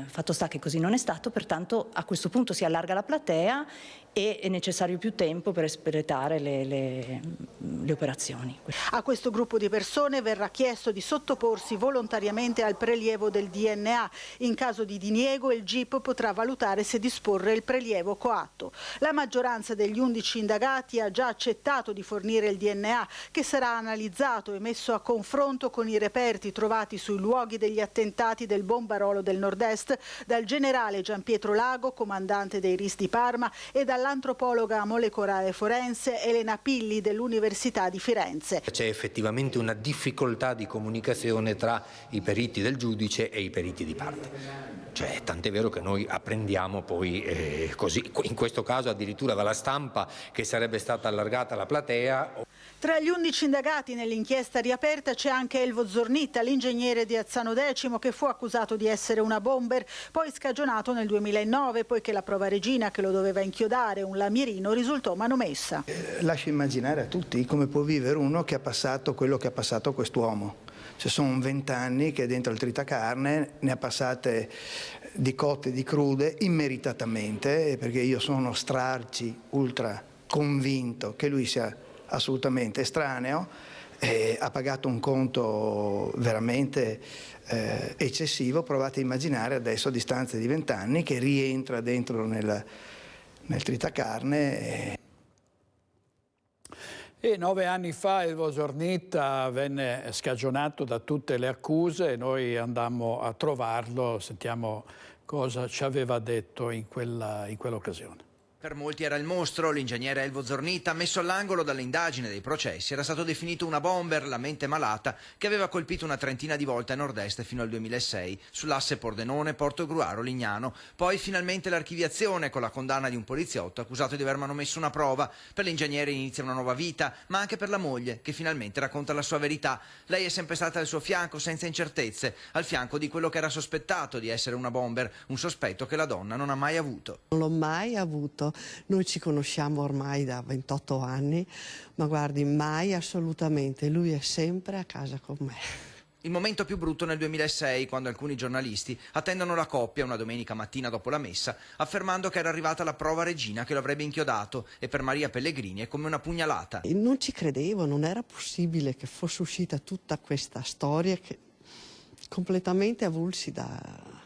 Fatto sta che così non è stato, pertanto a questo punto si allarga la platea e è necessario più tempo per espletare le operazioni. A questo gruppo di persone verrà chiesto di sottoporsi volontariamente al prelievo del DNA. In caso di diniego il GIP potrà valutare se disporre il prelievo coatto. La maggioranza degli 11 indagati ha già accettato di fornire il DNA, che sarà analizzato e messo a confronto con i reperti trovati sui luoghi degli attentati del Bombarolo del Nord-Est dal generale Gianpietro Lago, comandante dei RIS di Parma, e dall'antropologa molecolare forense Elena Pilli dell'Università di Firenze. C'è effettivamente una difficoltà di comunicazione tra i periti del giudice e i periti di parte. Cioè, tant'è vero che noi apprendiamo poi così, in questo caso addirittura dalla stampa, che sarebbe stata allargata la platea. Tra gli 11 indagati nell'inchiesta riaperta c'è anche Elvo Zornitta, l'ingegnere di Azzano X, che fu accusato di essere una bomber, poi scagionato nel 2009, poiché la prova regina che lo doveva inchiodare, un lamierino, risultò manomessa. Lascia immaginare a tutti come può vivere uno che ha passato quello che ha passato quest'uomo. Cioè, sono 20 anni che dentro il tritacarne ne ha passate di cotte e di crude immeritatamente, perché io sono ultra convinto che lui sia assolutamente estraneo, ha pagato un conto veramente eccessivo. Provate a immaginare adesso, a distanza di 20 anni, che rientra dentro nel tritacarne. E 9 anni fa Elvo Zornitta venne scagionato da tutte le accuse e noi andammo a trovarlo, sentiamo cosa ci aveva detto in quell'occasione. Per molti era il mostro, l'ingegnere Elvo Zornitta, messo all'angolo dall'indagine dei processi, era stato definito una bomber, la mente malata, che aveva colpito una trentina di volte a nord-est fino al 2006, sull'asse Pordenone-Porto Gruaro-Lignano. Poi finalmente l'archiviazione con la condanna di un poliziotto accusato di aver manomesso una prova. Per l'ingegnere inizia una nuova vita, ma anche per la moglie, che finalmente racconta la sua verità. Lei è sempre stata al suo fianco senza incertezze, al fianco di quello che era sospettato di essere una bomber, un sospetto che la donna non ha mai avuto. Non l'ho mai avuto. Noi ci conosciamo ormai da 28 anni, ma guardi, mai assolutamente, lui è sempre a casa con me. Il momento più brutto nel 2006, quando alcuni giornalisti attendono la coppia una domenica mattina dopo la messa, affermando che era arrivata la prova regina che lo avrebbe inchiodato, e per Maria Pellegrini è come una pugnalata. E non ci credevo, non era possibile che fosse uscita tutta questa storia che completamente avulsi da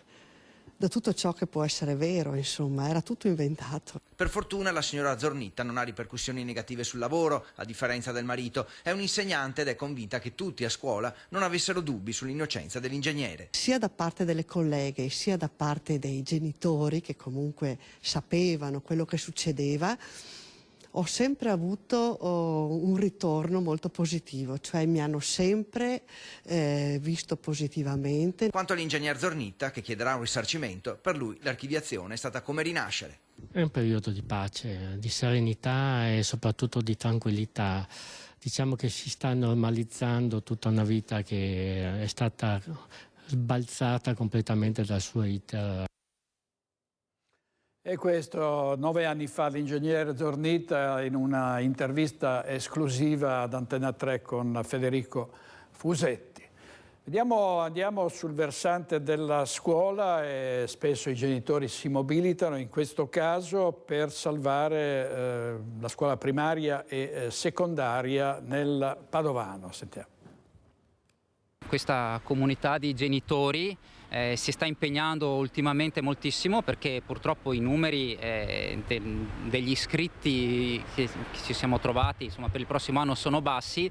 tutto ciò che può essere vero, insomma, era tutto inventato. Per fortuna la signora Zornitta non ha ripercussioni negative sul lavoro, a differenza del marito. È un'insegnante ed è convinta che tutti a scuola non avessero dubbi sull'innocenza dell'ingegnere. Sia da parte delle colleghe, sia da parte dei genitori, che comunque sapevano quello che succedeva, ho sempre avuto un ritorno molto positivo, cioè mi hanno sempre visto positivamente. Quanto all'ingegner Zornitta, che chiederà un risarcimento, per lui l'archiviazione è stata come rinascere. È un periodo di pace, di serenità e soprattutto di tranquillità. Diciamo che si sta normalizzando tutta una vita che è stata sbalzata completamente dal suo iter. E questo 9 anni fa l'ingegnere Zornitta in una intervista esclusiva ad Antena 3 con Federico Fusetti. Andiamo sul versante della scuola e spesso i genitori si mobilitano in questo caso per salvare la scuola primaria e secondaria nel Padovano. Sentiamo. Questa comunità di genitori si sta impegnando ultimamente moltissimo, perché purtroppo i numeri degli iscritti che ci siamo trovati, insomma, per il prossimo anno sono bassi,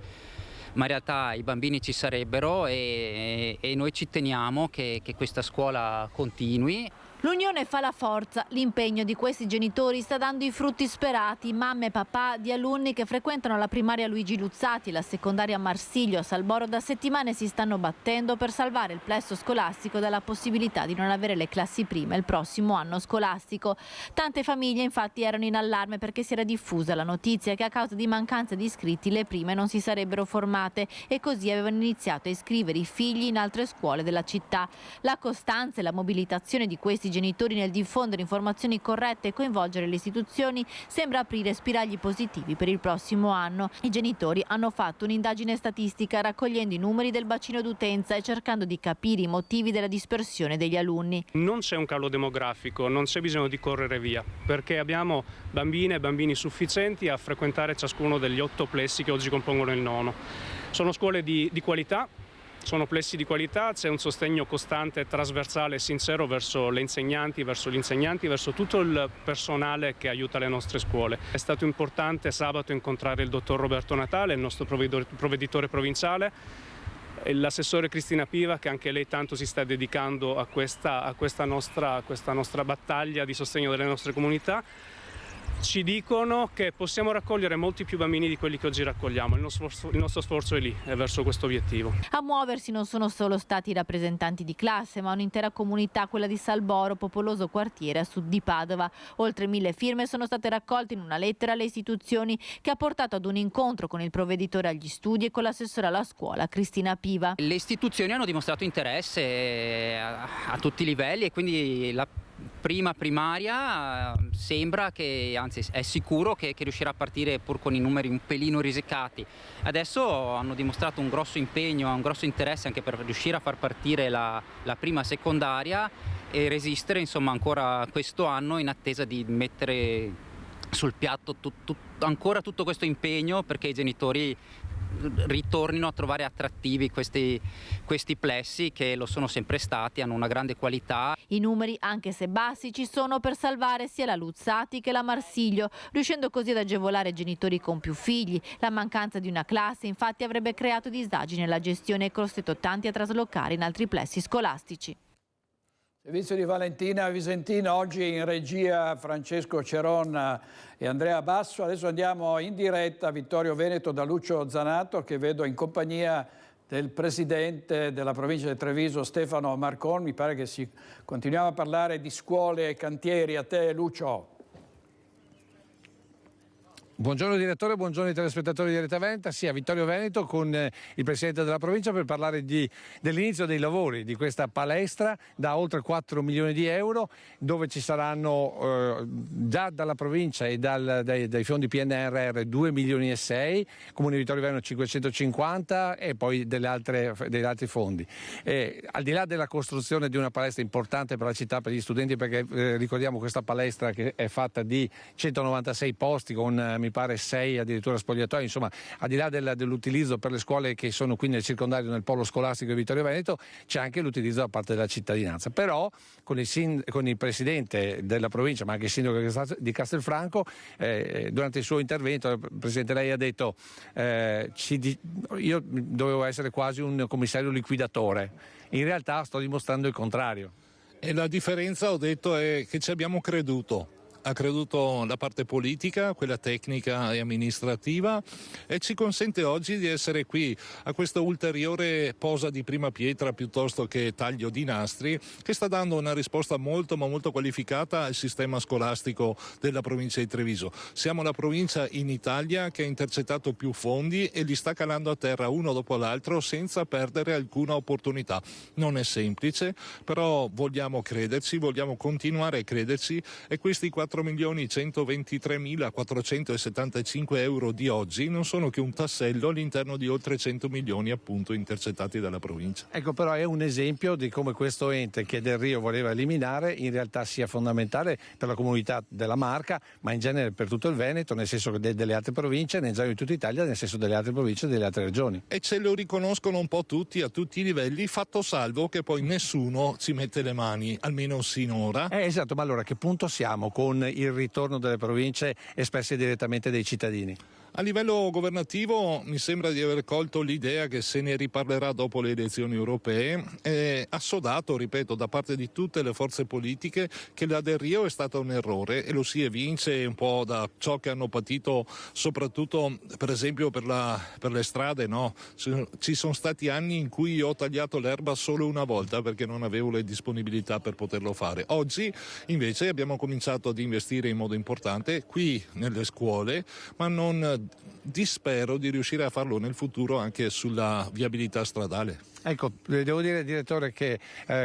ma in realtà i bambini ci sarebbero e noi ci teniamo che questa scuola continui. L'unione fa la forza, l'impegno di questi genitori sta dando i frutti sperati. Mamme e papà di alunni che frequentano la primaria Luigi Luzzati e la secondaria Marsiglio a Salboro da settimane si stanno battendo per salvare il plesso scolastico dalla possibilità di non avere le classi prime il prossimo anno scolastico. Tante famiglie infatti erano in allarme perché si era diffusa la notizia che a causa di mancanza di iscritti le prime non si sarebbero formate e così avevano iniziato a iscrivere i figli in altre scuole della città. La costanza e la mobilitazione di questi genitori nel diffondere informazioni corrette e coinvolgere le istituzioni sembra aprire spiragli positivi per il prossimo anno. I genitori hanno fatto un'indagine statistica raccogliendo i numeri del bacino d'utenza e cercando di capire i motivi della dispersione degli alunni. Non c'è un calo demografico, non c'è bisogno di correre via, perché abbiamo bambine e bambini sufficienti a frequentare ciascuno degli 8 plessi che oggi compongono il 9. Sono scuole di qualità. Sono plessi di qualità, c'è un sostegno costante, trasversale e sincero verso le insegnanti, verso gli insegnanti, verso tutto il personale che aiuta le nostre scuole. È stato importante sabato incontrare il dottor Roberto Natale, il nostro provveditore provinciale, e l'assessore Cristina Piva, che anche lei tanto si sta dedicando a questa nostra battaglia di sostegno delle nostre comunità. Ci dicono che possiamo raccogliere molti più bambini di quelli che oggi raccogliamo. Il nostro sforzo è lì, è verso questo obiettivo. A muoversi non sono solo stati i rappresentanti di classe, ma un'intera comunità, quella di Salboro, popoloso quartiere a sud di Padova. Oltre 1000 firme sono state raccolte in una lettera alle istituzioni che ha portato ad un incontro con il provveditore agli studi e con l'assessore alla scuola Cristina Piva. Le istituzioni hanno dimostrato interesse a tutti i livelli e quindi la prima primaria sembra che, anzi è sicuro che riuscirà a partire pur con i numeri un pelino risicati. Adesso hanno dimostrato un grosso impegno, un grosso interesse anche per riuscire a far partire la prima secondaria e resistere insomma ancora questo anno in attesa di mettere sul piatto ancora tutto questo impegno perché i genitori ritornino a trovare attrattivi questi plessi che lo sono sempre stati, hanno una grande qualità. I numeri, anche se bassi, ci sono per salvare sia la Luzzati che la Marsiglio, riuscendo così ad agevolare genitori con più figli. La mancanza di una classe infatti avrebbe creato disagi nella gestione e costretto tanti a traslocare in altri plessi scolastici. Servizio di Valentina Visentino, oggi in regia Francesco Ceron e Andrea Basso. Adesso andiamo in diretta a Vittorio Veneto da Lucio Zanato, che vedo in compagnia del presidente della provincia di Treviso Stefano Marcon. Mi pare che continuiamo a parlare di scuole e cantieri. A te Lucio. Buongiorno direttore, buongiorno ai telespettatori di Rete Venta. Sì, a Vittorio Veneto con il presidente della provincia per parlare dell'inizio dei lavori di questa palestra da oltre 4 milioni di euro, dove ci saranno già dalla provincia e dai fondi PNRR 2 milioni e 6, Comune di Vittorio Veneto 550 e poi degli altri fondi. Al di là della costruzione di una palestra importante per la città, per gli studenti, perché ricordiamo questa palestra che è fatta di 196 posti con mi pare 6 addirittura spogliatoi, insomma al di là dell'utilizzo per le scuole che sono qui nel circondario, nel polo scolastico di Vittorio Veneto, c'è anche l'utilizzo da parte della cittadinanza. Però con il presidente della provincia, ma anche il sindaco di Castelfranco, durante il suo intervento, presidente, lei ha detto io dovevo essere quasi un commissario liquidatore, in realtà sto dimostrando il contrario. E la differenza, ho detto, è che ci abbiamo creduto. Ha creduto la parte politica, quella tecnica e amministrativa, e ci consente oggi di essere qui a questa ulteriore posa di prima pietra piuttosto che taglio di nastri, che sta dando una risposta molto ma molto qualificata al sistema scolastico della provincia di Treviso. Siamo la provincia in Italia che ha intercettato più fondi e li sta calando a terra uno dopo l'altro senza perdere alcuna opportunità. Non è semplice, però vogliamo crederci, vogliamo continuare a crederci, e questi 4.123.475 euro di oggi non sono che un tassello all'interno di oltre 100 milioni appunto intercettati dalla provincia. Ecco, però è un esempio di come questo ente che Del Rio voleva eliminare in realtà sia fondamentale per la comunità della Marca, ma in genere per tutto il Veneto, nel senso delle altre province, nel genere di tutta Italia, nel senso delle altre province e delle altre regioni. E ce lo riconoscono un po' tutti, a tutti i livelli, fatto salvo che poi nessuno ci mette le mani, almeno sinora. Esatto, ma allora a che punto siamo con il ritorno delle province espresse direttamente dai cittadini? A livello governativo mi sembra di aver colto l'idea che se ne riparlerà dopo le elezioni europee, assodato, ripeto, da parte di tutte le forze politiche che la Del Rio è stata un errore e lo si evince un po' da ciò che hanno patito soprattutto per esempio per le strade, no? Ci sono stati anni in cui io ho tagliato l'erba solo una volta perché non avevo le disponibilità per poterlo fare. Oggi invece abbiamo cominciato ad investire in modo importante qui nelle scuole, ma non dispero di riuscire a farlo nel futuro anche sulla viabilità stradale. Ecco, devo dire, direttore, che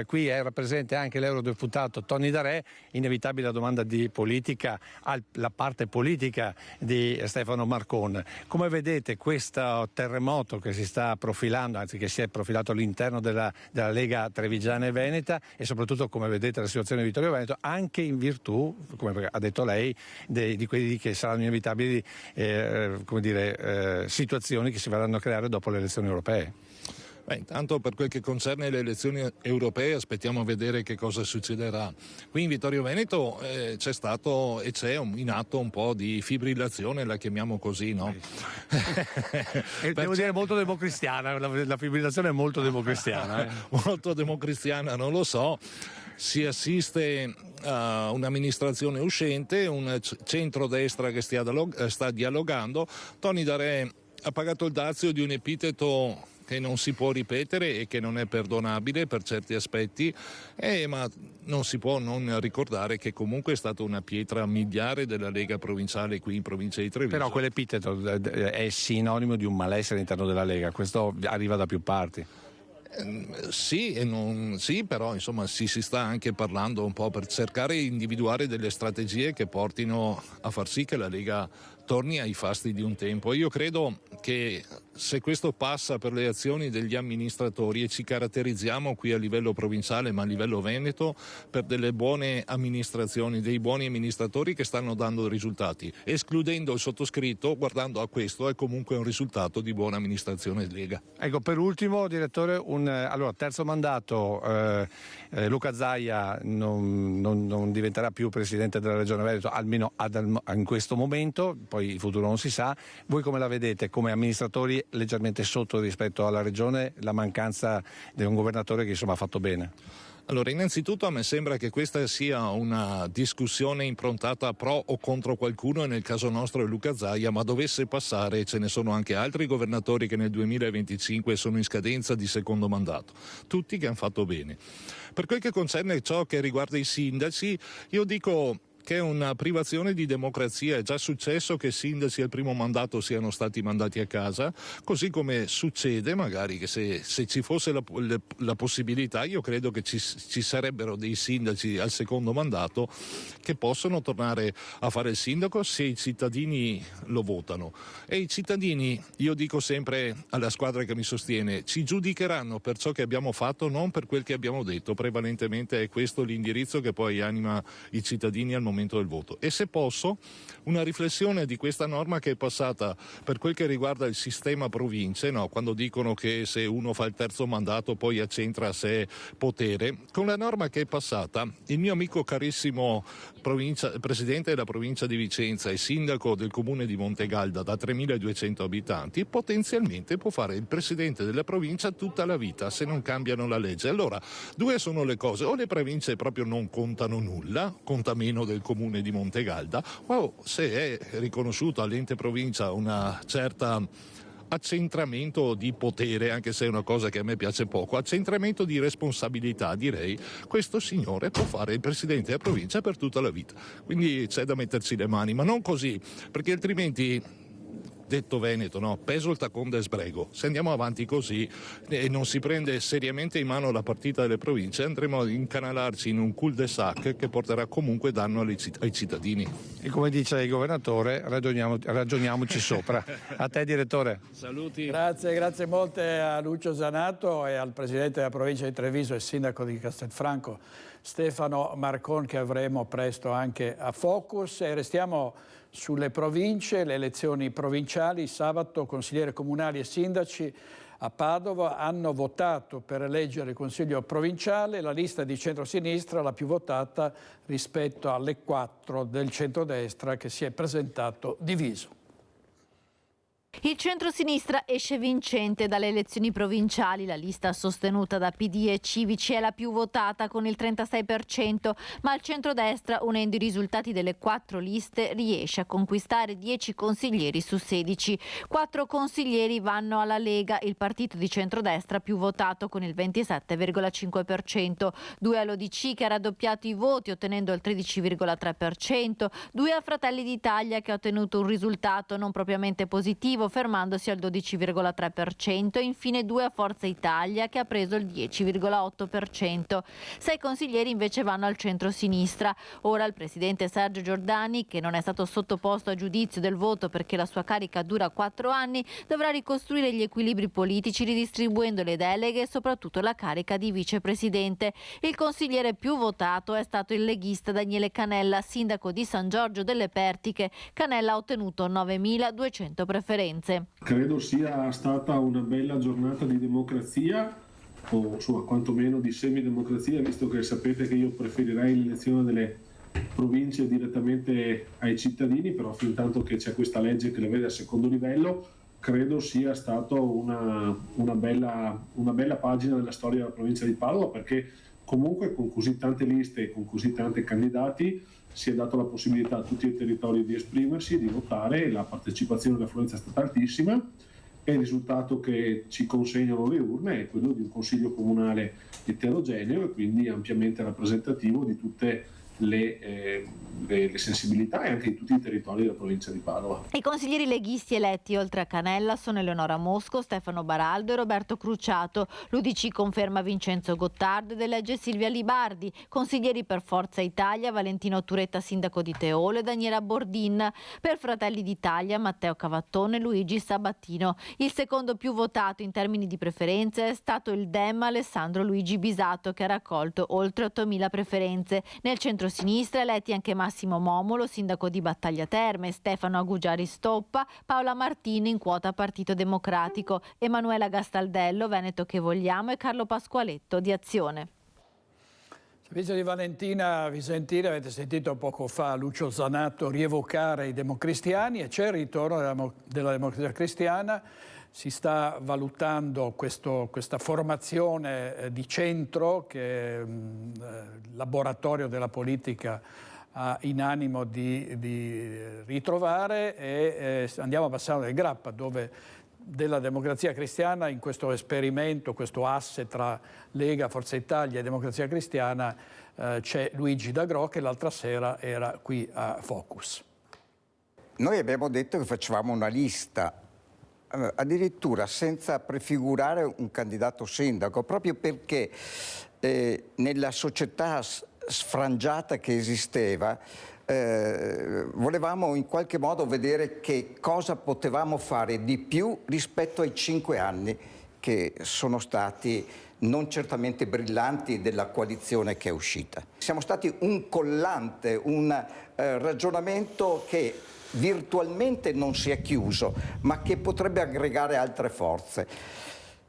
qui era presente anche l'eurodeputato Tony Darè. Inevitabile la domanda di politica alla parte politica di Stefano Marcon. Come vedete questo terremoto che si sta profilando, anzi che si è profilato all'interno della Lega Trevigiana e Veneta, e soprattutto come vedete la situazione di Vittorio Veneto, anche in virtù, come ha detto lei, di quelli che saranno inevitabili situazioni che si verranno a creare dopo le elezioni europee? Intanto per quel che concerne le elezioni europee aspettiamo a vedere che cosa succederà. Qui in Vittorio Veneto c'è stato e c'è in atto un po' di fibrillazione, la chiamiamo così, no? Devo dire molto democristiana, la fibrillazione è molto democristiana. Molto democristiana, non lo so. Si assiste a un'amministrazione uscente, un centrodestra che sta dialogando. Tony Darè ha pagato il dazio di un epiteto che non si può ripetere e che non è perdonabile per certi aspetti, ma non si può non ricordare che comunque è stata una pietra miliare della Lega provinciale qui in provincia di Treviso. Però quell'epiteto è sinonimo di un malessere all'interno della Lega, questo arriva da più parti. Sì, però insomma si sta anche parlando un po' per cercare di individuare delle strategie che portino a far sì che la Lega torni ai fasti di un tempo. Io credo che se questo passa per le azioni degli amministratori, e ci caratterizziamo qui a livello provinciale ma a livello veneto per delle buone amministrazioni, dei buoni amministratori che stanno dando risultati, escludendo il sottoscritto, guardando a questo è comunque un risultato di buona amministrazione Lega. Ecco, per ultimo direttore, terzo mandato, Luca Zaia non diventerà più presidente della Regione Veneto, almeno in questo momento, poi il futuro non si sa. Voi come la vedete come amministratori leggermente sotto rispetto alla Regione, la mancanza di un governatore che insomma ha fatto bene? Allora, innanzitutto a me sembra che questa sia una discussione improntata pro o contro qualcuno, e nel caso nostro è Luca Zaia, ma dovesse passare ce ne sono anche altri governatori che nel 2025 sono in scadenza di secondo mandato, tutti che hanno fatto bene. Per quel che concerne ciò che riguarda i sindaci, io dico che è una privazione di democrazia. È già successo che sindaci al primo mandato siano stati mandati a casa, così come succede magari che se ci fosse la possibilità, io credo che ci sarebbero dei sindaci al secondo mandato che possono tornare a fare il sindaco se i cittadini lo votano. E i cittadini, io dico sempre alla squadra che mi sostiene, ci giudicheranno per ciò che abbiamo fatto, non per quel che abbiamo detto. Prevalentemente è questo l'indirizzo che poi anima i cittadini al momento del voto. E se posso, una riflessione di questa norma che è passata per quel che riguarda il sistema province, no? Quando dicono che se uno fa il terzo mandato poi accentra a sé potere, con la norma che è passata, il mio amico carissimo presidente della provincia di Vicenza e sindaco del comune di Montegalda da 3.200 abitanti, potenzialmente può fare il presidente della provincia tutta la vita se non cambiano la legge. Allora, due sono le cose: o le province proprio non contano nulla, conta meno del comune di Montegalda, o se è riconosciuto all'ente provincia una certa accentramento di potere, anche se è una cosa che a me piace poco, accentramento di responsabilità, direi, questo signore può fare il presidente della provincia per tutta la vita. Quindi c'è da metterci le mani, ma non così, perché altrimenti, detto veneto, no? Peso il taconda e sbrego. Se andiamo avanti così e non si prende seriamente in mano la partita delle province, andremo a incanalarci in un cul-de-sac che porterà comunque danno ai cittadini. E come dice il governatore, ragioniamoci sopra. A te direttore. Saluti. Grazie molte a Lucio Zanato e al presidente della provincia di Treviso e sindaco di Castelfranco Stefano Marcon, che avremo presto anche a Focus. E restiamo sulle province, le elezioni provinciali. Sabato consiglieri comunali e sindaci a Padova hanno votato per eleggere il consiglio provinciale, la lista di centrosinistra la più votata rispetto alle 4 del centrodestra che si è presentato diviso. Il centro-sinistra esce vincente dalle elezioni provinciali. La lista sostenuta da PD e Civici è la più votata con il 36%, ma il centrodestra, unendo i risultati delle 4 liste, riesce a conquistare 10 consiglieri su 16. 4 consiglieri vanno alla Lega, il partito di centrodestra più votato con il 27,5%, 2 all'ODC che ha raddoppiato i voti ottenendo il 13,3%, 2 a Fratelli d'Italia che ha ottenuto un risultato non propriamente positivo, fermandosi al 12,3%, e infine 2 a Forza Italia che ha preso il 10,8%. 6 consiglieri invece vanno al centro-sinistra. Ora il presidente Sergio Giordani, che non è stato sottoposto a giudizio del voto perché la sua carica dura 4 anni, dovrà ricostruire gli equilibri politici ridistribuendo le deleghe e soprattutto la carica di vicepresidente. Il consigliere più votato è stato il leghista Daniele Canella, sindaco di San Giorgio delle Pertiche. Canella ha ottenuto 9.200 preferenze. Credo sia stata una bella giornata di democrazia, o insomma quantomeno di semidemocrazia, visto che sapete che io preferirei l'elezione delle province direttamente ai cittadini, però fin tanto che c'è questa legge che le vede a secondo livello, credo sia stato una bella pagina della storia della provincia di Padova, perché comunque con così tante liste e con così tanti candidati si è dato la possibilità a tutti i territori di esprimersi, di votare, la partecipazione e l'affluenza è stata altissima e il risultato che ci consegnano le urne è quello di un consiglio comunale eterogeneo e quindi ampiamente rappresentativo di tutte le sensibilità e anche di tutti i territori della provincia di Padova. I consiglieri leghisti eletti oltre a Canella sono Eleonora Mosco, Stefano Baraldo e Roberto Cruciato. L'UDC conferma Vincenzo Gottardo ed elegge Silvia Libardi. Consiglieri per Forza Italia Valentino Turetta, sindaco di Teolo, e Daniela Bordin. Per Fratelli d'Italia Matteo Cavattone e Luigi Sabattino. Il secondo più votato in termini di preferenze è stato il Dem Alessandro Luigi Bisato, che ha raccolto oltre 8.000 preferenze. Nel centro-sinistra eletti anche Massimo Momolo, sindaco di Battaglia Terme, Stefano Agugiari Stoppa, Paola Martini in quota Partito Democratico, Emanuela Gastaldello, Veneto che vogliamo, e Carlo Pasqualetto di Azione. Servizio di Valentina Visentini, avete sentito poco fa Lucio Zanato rievocare i democristiani e c'è il ritorno della democrazia cristiana. Si sta valutando questa formazione di centro che il laboratorio della politica ha in animo di ritrovare e andiamo a Bassano del Grappa, dove della democrazia cristiana in questo esperimento, questo asse tra Lega, Forza Italia e Democrazia Cristiana c'è Luigi D'Agro che l'altra sera era qui a Focus. Noi abbiamo detto che facevamo una lista addirittura senza prefigurare un candidato sindaco, proprio perché nella società sfrangiata che esisteva volevamo in qualche modo vedere che cosa potevamo fare di più rispetto ai 5 anni che sono stati non certamente brillanti della coalizione che è uscita. Siamo stati un collante, un ragionamento che virtualmente non si è chiuso, ma che potrebbe aggregare altre forze.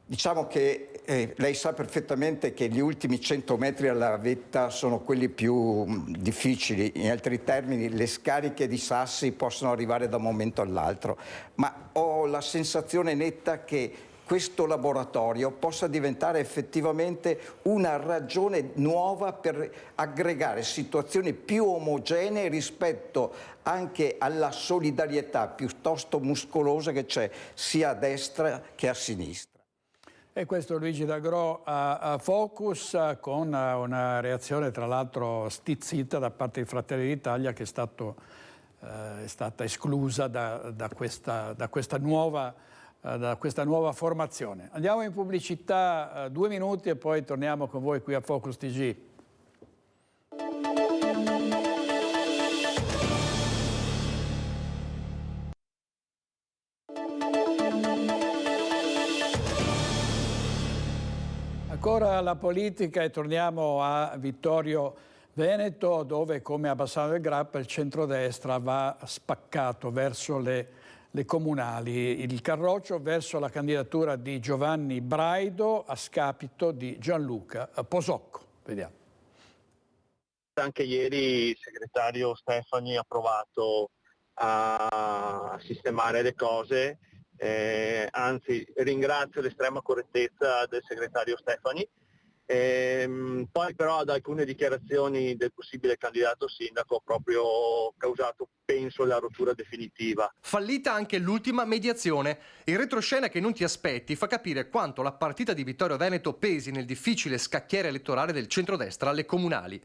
Diciamo che lei sa perfettamente che gli ultimi 100 metri alla vetta sono quelli più difficili, in altri termini le scariche di sassi possono arrivare da un momento all'altro, ma ho la sensazione netta che questo laboratorio possa diventare effettivamente una ragione nuova per aggregare situazioni più omogenee rispetto anche alla solidarietà piuttosto muscolosa che c'è sia a destra che a sinistra. E questo Luigi D'Agro a Focus con una reazione tra l'altro stizzita da parte di Fratelli d'Italia che è stata esclusa da questa nuova formazione. Andiamo in pubblicità 2 minuti e poi torniamo con voi qui a Focus TG. Ancora la politica e torniamo a Vittorio Veneto, dove come a Bassano del Grappa il centrodestra va spaccato verso le comunali, il carroccio verso la candidatura di Giovanni Braido a scapito di Gianluca Posocco. Vediamo. Anche ieri il segretario Stefani ha provato a sistemare le cose anzi ringrazio l'estrema correttezza del segretario Stefani. Poi però ad alcune dichiarazioni del possibile candidato sindaco ha proprio causato, penso, la rottura definitiva. Fallita anche l'ultima mediazione. Il retroscena che non ti aspetti fa capire quanto la partita di Vittorio Veneto pesi nel difficile scacchiere elettorale del centrodestra alle comunali.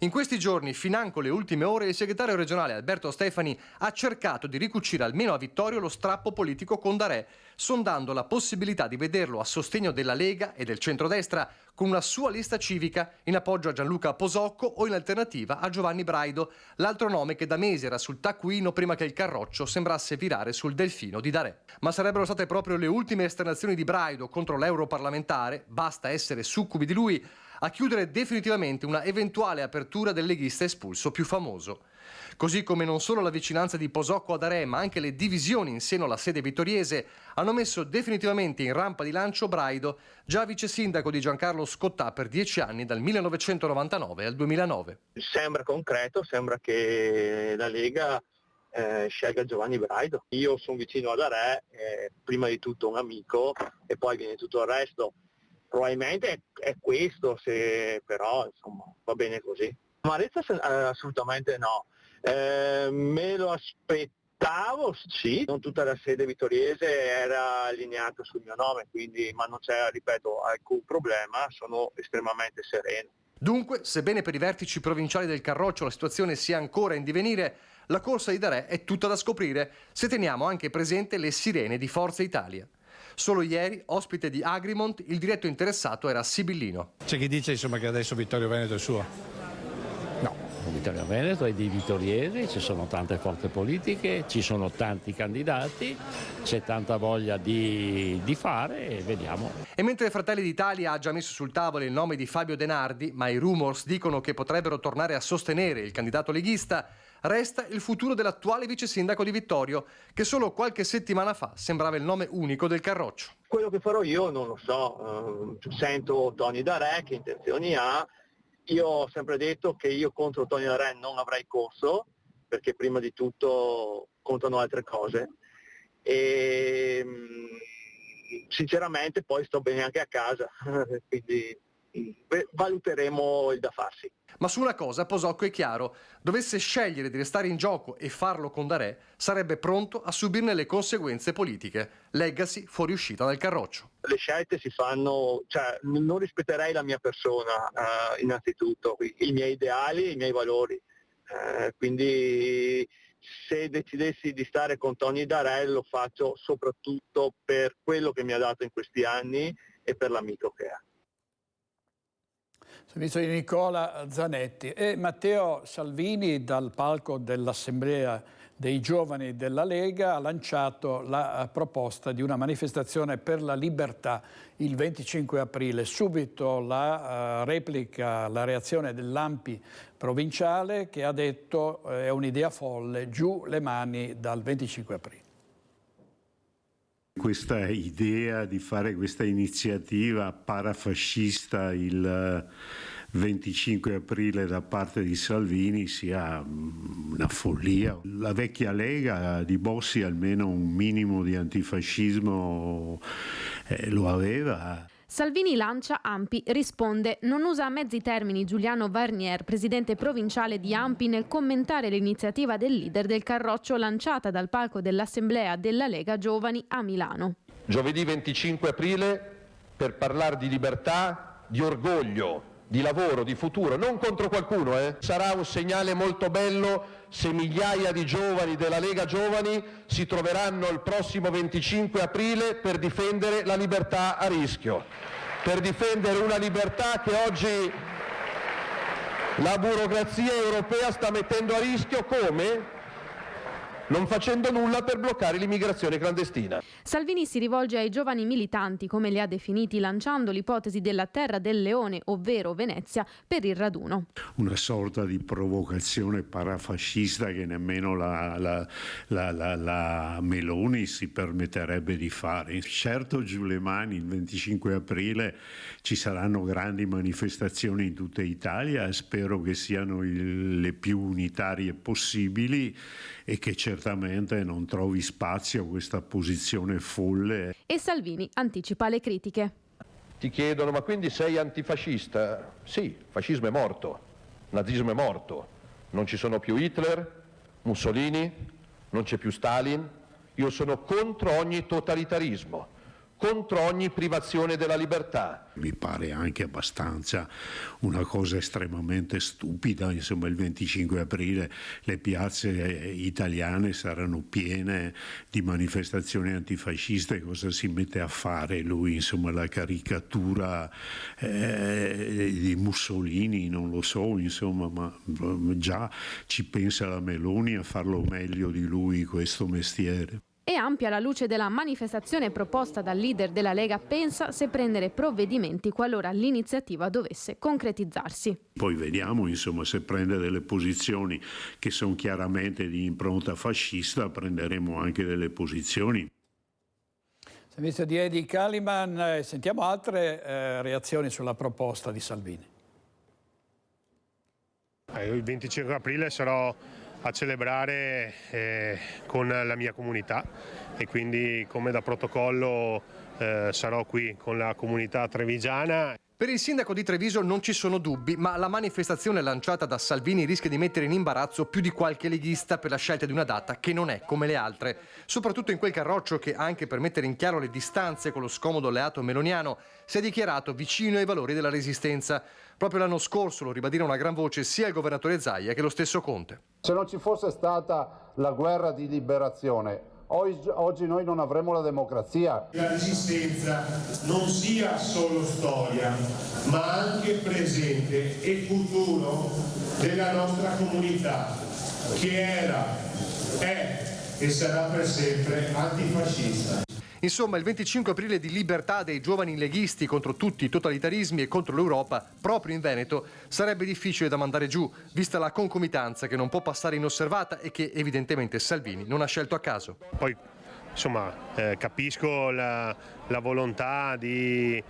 In questi giorni, financo le ultime ore, il segretario regionale Alberto Stefani ha cercato di ricucire almeno a Vittorio lo strappo politico con Darè, sondando la possibilità di vederlo a sostegno della Lega e del centrodestra con una sua lista civica in appoggio a Gianluca Posocco o in alternativa a Giovanni Braido, l'altro nome che da mesi era sul taccuino prima che il Carroccio sembrasse virare sul delfino di Darè. Ma sarebbero state proprio le ultime esternazioni di Braido contro l'europarlamentare, basta essere succubi di lui, a chiudere definitivamente una eventuale apertura del leghista espulso più famoso. Così come non solo la vicinanza di Posocco a Darè, ma anche le divisioni in seno alla sede vittoriese hanno messo definitivamente in rampa di lancio Braido, già vice sindaco di Giancarlo Scottà per 10 anni, dal 1999 al 2009. Sembra concreto, sembra che la Lega scelga Giovanni Braido. Io sono vicino a Darè, prima di tutto un amico e poi viene tutto il resto. Probabilmente è questo, però insomma va bene così. Amarezza assolutamente no. Me lo aspettavo, sì, non tutta la sede vittoriese era allineata sul mio nome, quindi, ma non c'è, ripeto, alcun problema, sono estremamente sereno. Dunque, sebbene per i vertici provinciali del Carroccio la situazione sia ancora in divenire, la corsa di Darè è tutta da scoprire se teniamo anche presente le sirene di Forza Italia. Solo ieri, ospite di Agrimont, il diretto interessato era Sibillino. C'è chi dice insomma che adesso Vittorio Veneto è suo? No, Vittorio Veneto è di vittoriesi, ci sono tante forze politiche, ci sono tanti candidati, c'è tanta voglia di fare e vediamo. E mentre Fratelli d'Italia ha già messo sul tavolo il nome di Fabio De Nardi, ma i rumors dicono che potrebbero tornare a sostenere il candidato leghista, resta il futuro dell'attuale vice sindaco di Vittorio, che solo qualche settimana fa sembrava il nome unico del Carroccio. Quello che farò io non lo so, sento Tony Darè che intenzioni ha. Io ho sempre detto che io contro Tony Darè non avrei corso, perché prima di tutto contano altre cose. E sinceramente poi sto bene anche a casa, quindi valuteremo il da farsi. Ma su una cosa Posocco è chiaro: dovesse scegliere di restare in gioco e farlo con Darè, sarebbe pronto a subirne le conseguenze politiche. Legacy fuoriuscita dal Carroccio. Le scelte si fanno, cioè non rispetterei la mia persona innanzitutto, i miei ideali, i miei valori, quindi se decidessi di stare con Tony Darè lo faccio soprattutto per quello che mi ha dato in questi anni e per l'amico che è. Servizio di Nicola Zanetti. E Matteo Salvini dal palco dell'Assemblea dei Giovani della Lega ha lanciato la proposta di una manifestazione per la libertà il 25 aprile. Subito la replica, la reazione dell'ANPI provinciale che ha detto è un'idea folle, giù le mani dal 25 aprile. Questa idea di fare questa iniziativa parafascista il 25 aprile da parte di Salvini sia una follia. La vecchia Lega di Bossi almeno un minimo di antifascismo lo aveva. Salvini lancia, ANPI risponde. Non usa a mezzi termini Giuliano Varnier, presidente provinciale di ANPI, nel commentare l'iniziativa del leader del Carroccio lanciata dal palco dell'Assemblea della Lega Giovani a Milano. Giovedì 25 aprile per parlare di libertà, di orgoglio, di lavoro, di futuro, non contro qualcuno. Sarà un segnale molto bello se migliaia di giovani della Lega Giovani si troveranno il prossimo 25 aprile per difendere la libertà a rischio, per difendere una libertà che oggi la burocrazia europea sta mettendo a rischio. Come? Non facendo nulla per bloccare l'immigrazione clandestina. Salvini si rivolge ai giovani militanti, come li ha definiti, lanciando l'ipotesi della Terra del Leone, ovvero Venezia, per il raduno. Una sorta di provocazione parafascista che nemmeno la Meloni si permetterebbe di fare. Certo, giù le mani, il 25 aprile ci saranno grandi manifestazioni in tutta Italia, spero che siano le più unitarie possibili e che certamente certamente non trovi spazio a questa posizione folle. E Salvini anticipa le critiche. Ti chiedono: ma quindi sei antifascista? Sì, fascismo è morto, nazismo è morto, non ci sono più Hitler, Mussolini, non c'è più Stalin. Io sono contro ogni totalitarismo, contro ogni privazione della libertà. Mi pare anche abbastanza una cosa estremamente stupida, insomma il 25 aprile le piazze italiane saranno piene di manifestazioni antifasciste, cosa si mette a fare lui, insomma la caricatura di Mussolini, non lo so, insomma, ma già ci pensa la Meloni a farlo meglio di lui questo mestiere. È ampia la luce della manifestazione proposta dal leader della Lega, pensa se prendere provvedimenti qualora l'iniziativa dovesse concretizzarsi. Poi vediamo, insomma, se prende delle posizioni che sono chiaramente di impronta fascista, prenderemo anche delle posizioni. Servizio di Edi Kaliman, sentiamo altre reazioni sulla proposta di Salvini. Il 25 aprile sarò a celebrare con la mia comunità e quindi come da protocollo sarò qui con la comunità trevigiana. Per il sindaco di Treviso non ci sono dubbi, ma la manifestazione lanciata da Salvini rischia di mettere in imbarazzo più di qualche leghista per la scelta di una data che non è come le altre, soprattutto in quel Carroccio che, anche per mettere in chiaro le distanze con lo scomodo alleato meloniano, si è dichiarato vicino ai valori della Resistenza. Proprio l'anno scorso lo ribadirono a gran voce sia il governatore Zaia che lo stesso Conte. Se non ci fosse stata la guerra di liberazione, oggi noi non avremmo la democrazia. La Resistenza non sia solo storia, ma anche presente e futuro della nostra comunità, che era, è e sarà per sempre antifascista. Insomma, il 25 aprile di libertà dei giovani leghisti contro tutti i totalitarismi e contro l'Europa, proprio in Veneto, sarebbe difficile da mandare giù, vista la concomitanza che non può passare inosservata e che evidentemente Salvini non ha scelto a caso. Poi, insomma, capisco la volontà di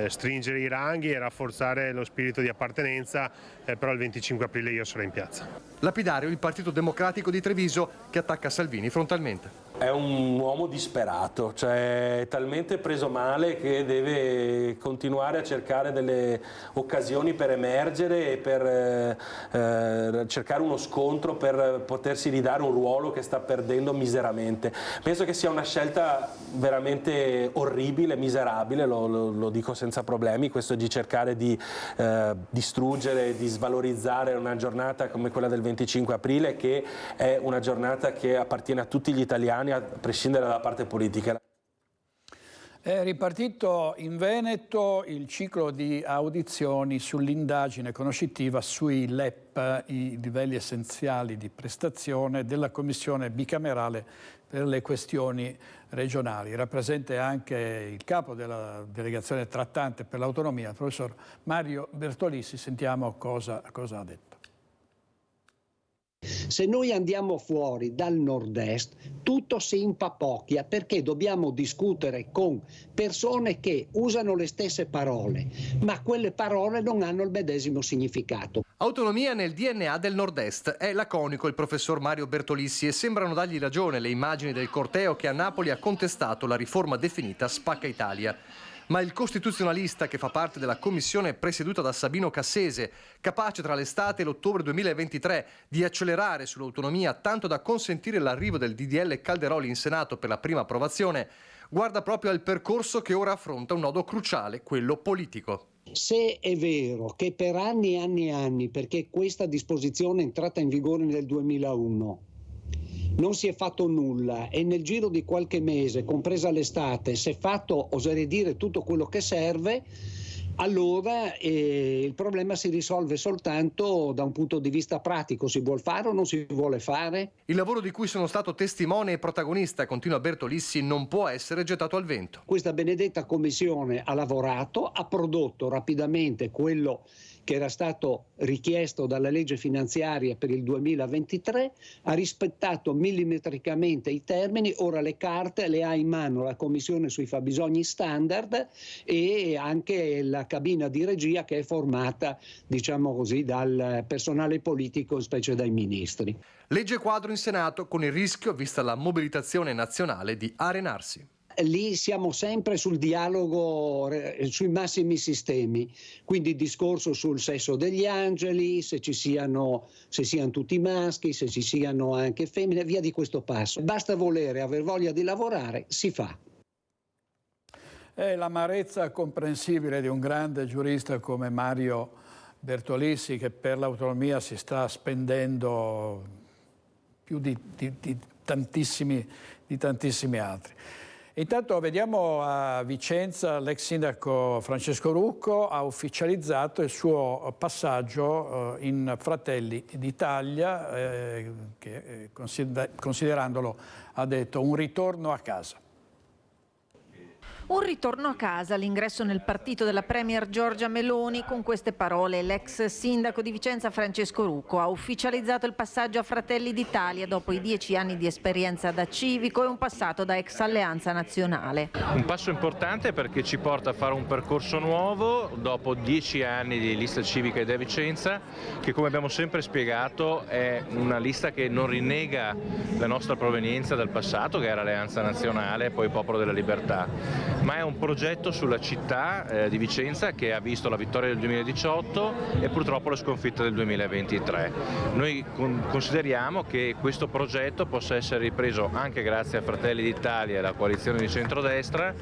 stringere i ranghi e rafforzare lo spirito di appartenenza, però il 25 aprile io sarò in piazza. Lapidario il Partito Democratico di Treviso che attacca Salvini frontalmente. È un uomo disperato, cioè talmente preso male che deve continuare a cercare delle occasioni per emergere e per cercare uno scontro per potersi ridare un ruolo che sta perdendo miseramente. Penso che sia una scelta veramente orribile, miserabile, lo dico senza problemi, questo di cercare di distruggere, di svalorizzare una giornata come quella del 25 aprile, che è una giornata che appartiene a tutti gli italiani, a prescindere dalla parte politica. È ripartito in Veneto il ciclo di audizioni sull'indagine conoscitiva sui LEP, i livelli essenziali di prestazione, della Commissione bicamerale per le questioni regionali. Era presente anche il capo della delegazione trattante per l'autonomia, il professor Mario Bertolissi. Sentiamo cosa ha detto. Se noi andiamo fuori dal nord-est, tutto si impapocchia perché dobbiamo discutere con persone che usano le stesse parole, ma quelle parole non hanno il medesimo significato. Autonomia nel DNA del nord-est, è laconico il professor Mario Bertolissi e sembrano dargli ragione le immagini del corteo che a Napoli ha contestato la riforma definita Spacca Italia. Ma il costituzionalista che fa parte della commissione presieduta da Sabino Cassese, capace tra l'estate e l'ottobre 2023 di accelerare sull'autonomia tanto da consentire l'arrivo del DDL Calderoli in Senato per la prima approvazione, guarda proprio al percorso che ora affronta un nodo cruciale, quello politico. Se è vero che per anni e anni e anni, perché questa disposizione è entrata in vigore nel 2001, non si è fatto nulla e nel giro di qualche mese, compresa l'estate, si è fatto, oserei dire, tutto quello che serve, allora il problema si risolve soltanto da un punto di vista pratico. Si vuol fare o non si vuole fare? Il lavoro di cui sono stato testimone e protagonista, continua Bertolissi, non può essere gettato al vento. Questa benedetta commissione ha lavorato, ha prodotto rapidamente quello che era stato richiesto dalla legge finanziaria per il 2023, ha rispettato millimetricamente i termini, ora le carte le ha in mano la Commissione sui fabbisogni standard e anche la cabina di regia che è formata, diciamo così, dal personale politico, specie dai ministri. Legge quadro in Senato con il rischio, vista la mobilitazione nazionale, di arenarsi. Lì siamo sempre sul dialogo sui massimi sistemi, quindi discorso sul sesso degli angeli, se siano tutti maschi, se ci siano anche femmine, via di questo passo. Basta volere, aver voglia di lavorare, si fa. È l'amarezza comprensibile di un grande giurista come Mario Bertolissi, che per l'autonomia si sta spendendo più di tantissimi altri. Intanto vediamo a Vicenza l'ex sindaco Francesco Rucco ha ufficializzato il suo passaggio in Fratelli d'Italia, che considerandolo, ha detto, un ritorno a casa. Un ritorno a casa, l'ingresso nel partito della Premier Giorgia Meloni. Con queste parole l'ex sindaco di Vicenza Francesco Rucco ha ufficializzato il passaggio a Fratelli d'Italia dopo i 10 anni di esperienza da civico e un passato da ex Alleanza Nazionale. Un passo importante perché ci porta a fare un percorso nuovo dopo 10 anni di lista civica Idea Vicenza, che come abbiamo sempre spiegato è una lista che non rinnega la nostra provenienza dal passato, che era Alleanza Nazionale e poi Popolo della Libertà, ma è un progetto sulla città di Vicenza che ha visto la vittoria del 2018 e purtroppo la sconfitta del 2023. Noi consideriamo che questo progetto possa essere ripreso anche grazie a Fratelli d'Italia e alla coalizione di centrodestra,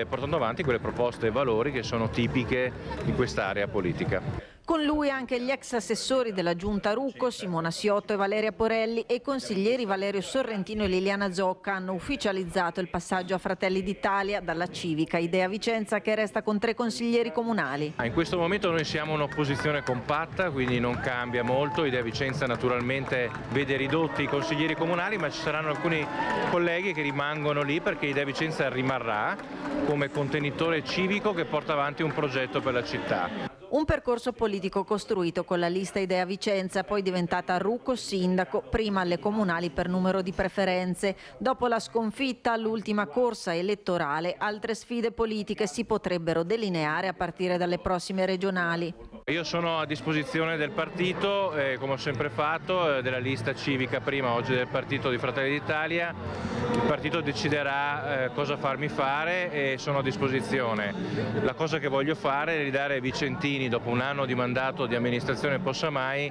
portando avanti quelle proposte e valori che sono tipiche di quest'area politica. Con lui anche gli ex assessori della Giunta Rucco, Simona Siotto e Valeria Porelli, e i consiglieri Valerio Sorrentino e Liliana Zocca hanno ufficializzato il passaggio a Fratelli d'Italia dalla civica Idea Vicenza, che resta con 3 consiglieri comunali. In questo momento noi siamo un'opposizione compatta, quindi non cambia molto. Idea Vicenza naturalmente vede ridotti i consiglieri comunali, ma ci saranno alcuni colleghi che rimangono lì perché Idea Vicenza rimarrà come contenitore civico che porta avanti un progetto per la città. Un percorso politico costruito con la lista Idea Vicenza, poi diventata Rucco sindaco, prima alle comunali per numero di preferenze. Dopo la sconfitta all'ultima corsa elettorale, altre sfide politiche si potrebbero delineare a partire dalle prossime regionali. Io sono a disposizione del partito, come ho sempre fatto, della lista civica prima, oggi del partito di Fratelli d'Italia. Il partito deciderà cosa farmi fare e sono a disposizione. La cosa che voglio fare è ridare ai vicentini, dopo un anno di mandato di amministrazione Possamai,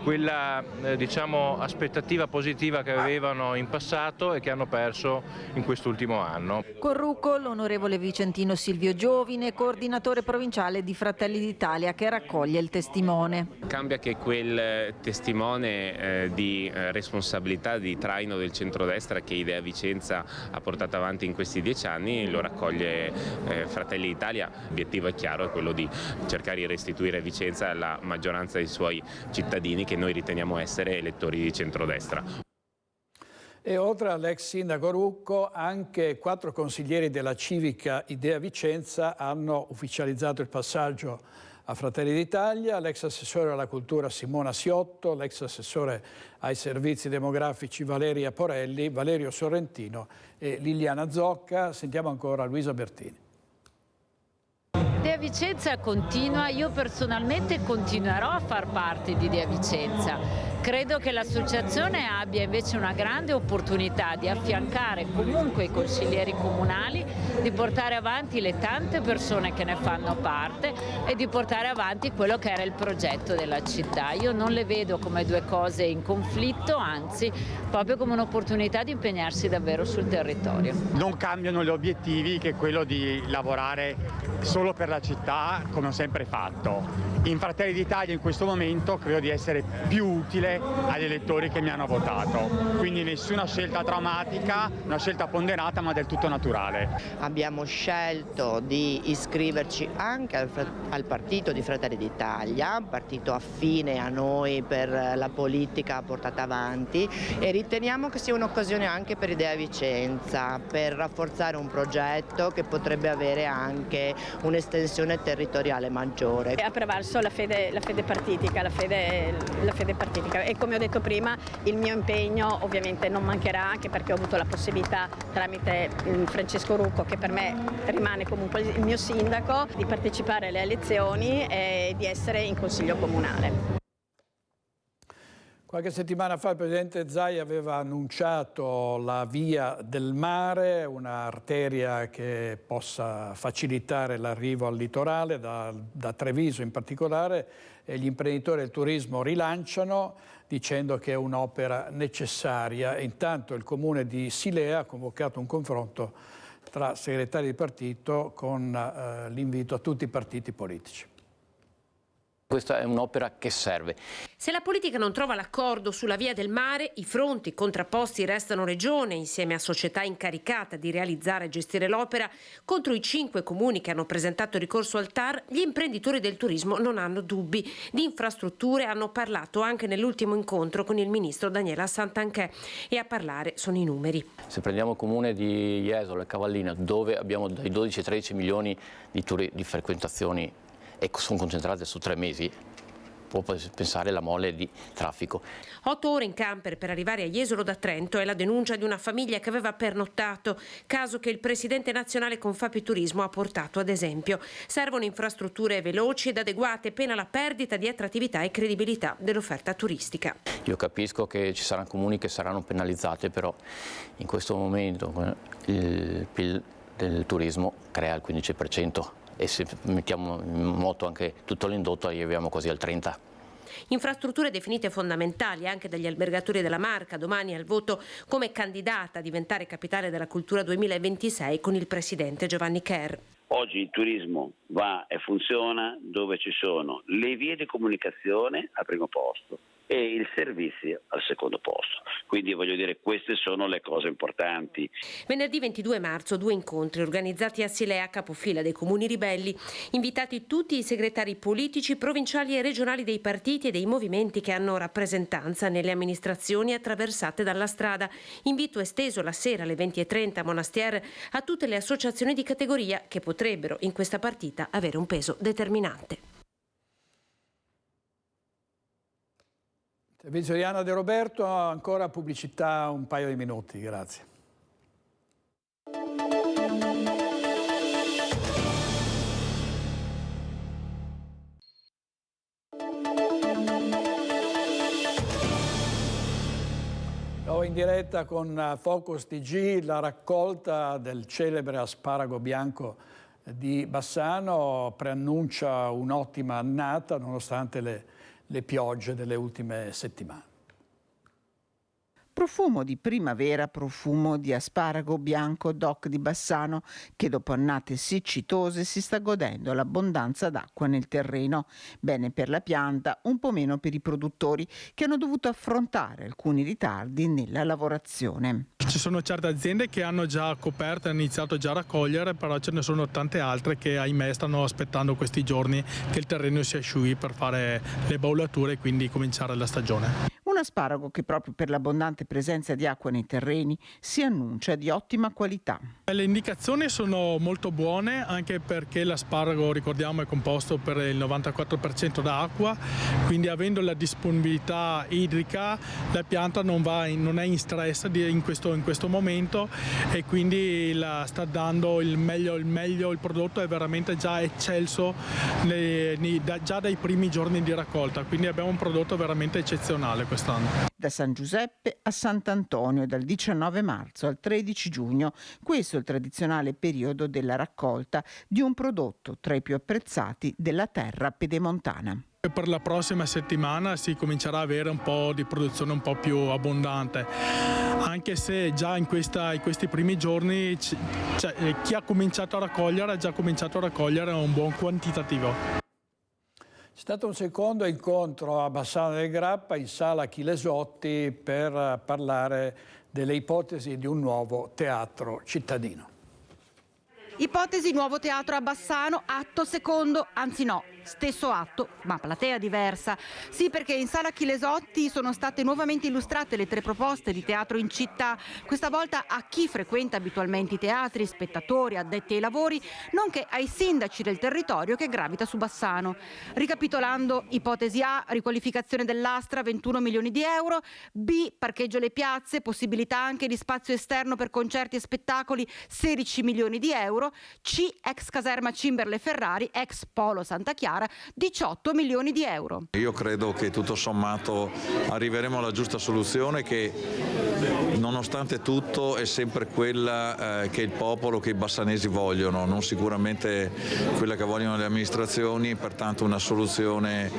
quella diciamo aspettativa positiva che avevano in passato e che hanno perso in quest'ultimo anno. Con Rucco l'onorevole vicentino Silvio Giovine, coordinatore provinciale di Fratelli d'Italia, che raccoglie il testimone. Cambia che quel testimone di responsabilità, di traino del centrodestra che Idea Vicenza ha portato avanti in questi 10 anni, lo raccoglie Fratelli d'Italia. L'obiettivo è chiaro, è quello di cercare di restituire a Vicenza alla maggioranza dei suoi cittadini che noi riteniamo essere elettori di centrodestra. E oltre all'ex sindaco Rucco, anche 4 consiglieri della civica Idea Vicenza hanno ufficializzato il passaggio a Fratelli d'Italia: l'ex assessore alla cultura Simona Siotto, l'ex assessore ai servizi demografici Valeria Porelli, Valerio Sorrentino e Liliana Zocca. Sentiamo ancora Luisa Bertini. Idea Vicenza continua, io personalmente continuerò a far parte di Idea Vicenza. Credo che l'associazione abbia invece una grande opportunità di affiancare comunque i consiglieri comunali, di portare avanti le tante persone che ne fanno parte e di portare avanti quello che era il progetto della città. Io non le vedo come 2 cose in conflitto, anzi proprio come un'opportunità di impegnarsi davvero sul territorio. Non cambiano gli obiettivi, che è quello di lavorare solo per la città, come ho sempre fatto. In Fratelli d'Italia in questo momento credo di essere più utile agli elettori che mi hanno votato, quindi nessuna scelta traumatica, una scelta ponderata ma del tutto naturale. abbiamo scelto di iscriverci anche al partito di Fratelli d'Italia, un partito affine a noi per la politica portata avanti, e riteniamo che sia un'occasione anche per Idea Vicenza, per rafforzare un progetto che potrebbe avere anche un'estensione territoriale maggiore. Ha prevalso la fede partitica, e come ho detto prima il mio impegno ovviamente non mancherà, anche perché ho avuto la possibilità tramite Francesco Rucco, che per me rimane comunque il mio sindaco, di partecipare alle elezioni e di essere in consiglio comunale. Qualche settimana fa il Presidente Zaia aveva annunciato la via del mare, un'arteria che possa facilitare l'arrivo al litorale, da Treviso in particolare, e gli imprenditori del turismo rilanciano dicendo che è un'opera necessaria. Intanto il Comune di Silea ha convocato un confronto tra segretari di partito con l'invito a tutti i partiti politici. Questa è un'opera che serve. Se la politica non trova l'accordo sulla via del mare, i fronti contrapposti restano Regione, insieme a società incaricata di realizzare e gestire l'opera. Contro i 5 comuni che hanno presentato ricorso al TAR, gli imprenditori del turismo non hanno dubbi. Di infrastrutture hanno parlato anche nell'ultimo incontro con il ministro Daniela Santanchè, e a parlare sono i numeri. Se prendiamo il comune di Jesolo e Cavallina, dove abbiamo dai 12 ai 13 milioni di frequentazioni e sono concentrate su 3 mesi, può pensare alla mole di traffico. 8 ore in camper per arrivare a Jesolo da Trento è la denuncia di una famiglia che aveva pernottato, caso che il presidente nazionale Confapiturismo ha portato ad esempio. Servono infrastrutture veloci ed adeguate, pena la perdita di attrattività e credibilità dell'offerta turistica. Io capisco che ci saranno comuni che saranno penalizzati, però in questo momento il PIL del turismo crea il 15%. E se mettiamo in moto anche tutto l'indotto arriviamo quasi al 30%. Infrastrutture definite fondamentali anche dagli albergatori della Marca, domani al voto come candidata a diventare capitale della cultura 2026 con il presidente Giovanni Kerr. Oggi il turismo va e funziona dove ci sono le vie di comunicazione al primo posto e il servizio al secondo posto. Quindi voglio dire, queste sono le cose importanti. Venerdì 22 marzo 2 incontri organizzati a Silea, capofila dei comuni ribelli, invitati tutti i segretari politici, provinciali e regionali dei partiti e dei movimenti che hanno rappresentanza nelle amministrazioni attraversate dalla strada. Invito esteso la sera alle 20:30 a Monastier a tutte le associazioni di categoria che potrebbero in questa partita avere un peso determinante. Servizio di Anna De Roberto, ancora pubblicità un paio di minuti, grazie. In diretta con Focus TG, la raccolta del celebre asparago bianco di Bassano preannuncia un'ottima annata nonostante le piogge delle ultime settimane. Profumo di primavera, profumo di asparago bianco DOC di Bassano, che dopo annate siccitose si sta godendo l'abbondanza d'acqua nel terreno. Bene per la pianta, un po' meno per i produttori, che hanno dovuto affrontare alcuni ritardi nella lavorazione. Ci sono certe aziende che hanno già coperto e hanno iniziato già a raccogliere, però ce ne sono tante altre che ahimè stanno aspettando questi giorni che il terreno si asciughi per fare le bollature e quindi cominciare la stagione. Un asparago che proprio per l'abbondante presenza di acqua nei terreni si annuncia di ottima qualità. Le indicazioni sono molto buone, anche perché l'asparago, ricordiamo, è composto per il 94% da acqua, quindi avendo la disponibilità idrica la pianta non è in stress in questo momento e quindi sta dando il meglio. Il prodotto è veramente già eccelso già dai primi giorni di raccolta, quindi abbiamo un prodotto veramente eccezionale quest'anno. Da San Giuseppe a Sant'Antonio, dal 19 marzo al 13 giugno, questo è il tradizionale periodo della raccolta di un prodotto tra i più apprezzati della terra pedemontana. Per la prossima settimana si comincerà a avere un po' di produzione un po' più abbondante, anche se già in questi primi giorni chi ha cominciato a raccogliere ha già cominciato a raccogliere un buon quantitativo. C'è stato un secondo incontro a Bassano del Grappa in sala Chilesotti per parlare delle ipotesi di un nuovo teatro cittadino. Ipotesi nuovo teatro a Bassano, atto secondo, anzi no, stesso atto, ma platea diversa. Sì, perché in sala Chilesotti sono state nuovamente illustrate le 3 proposte di teatro in città, questa volta a chi frequenta abitualmente i teatri, spettatori, addetti ai lavori, nonché ai sindaci del territorio che gravita su Bassano. Ricapitolando, ipotesi A, riqualificazione dell'Astra, 21 milioni di euro, B, parcheggio alle piazze, possibilità anche di spazio esterno per concerti e spettacoli, 16 milioni di euro, C, ex caserma Cimberle Ferrari, ex Polo Santa Chiara, 18 milioni di euro. Io credo che tutto sommato arriveremo alla giusta soluzione, che nonostante tutto è sempre quella che il popolo, che i bassanesi vogliono, non sicuramente quella che vogliono le amministrazioni, pertanto una soluzione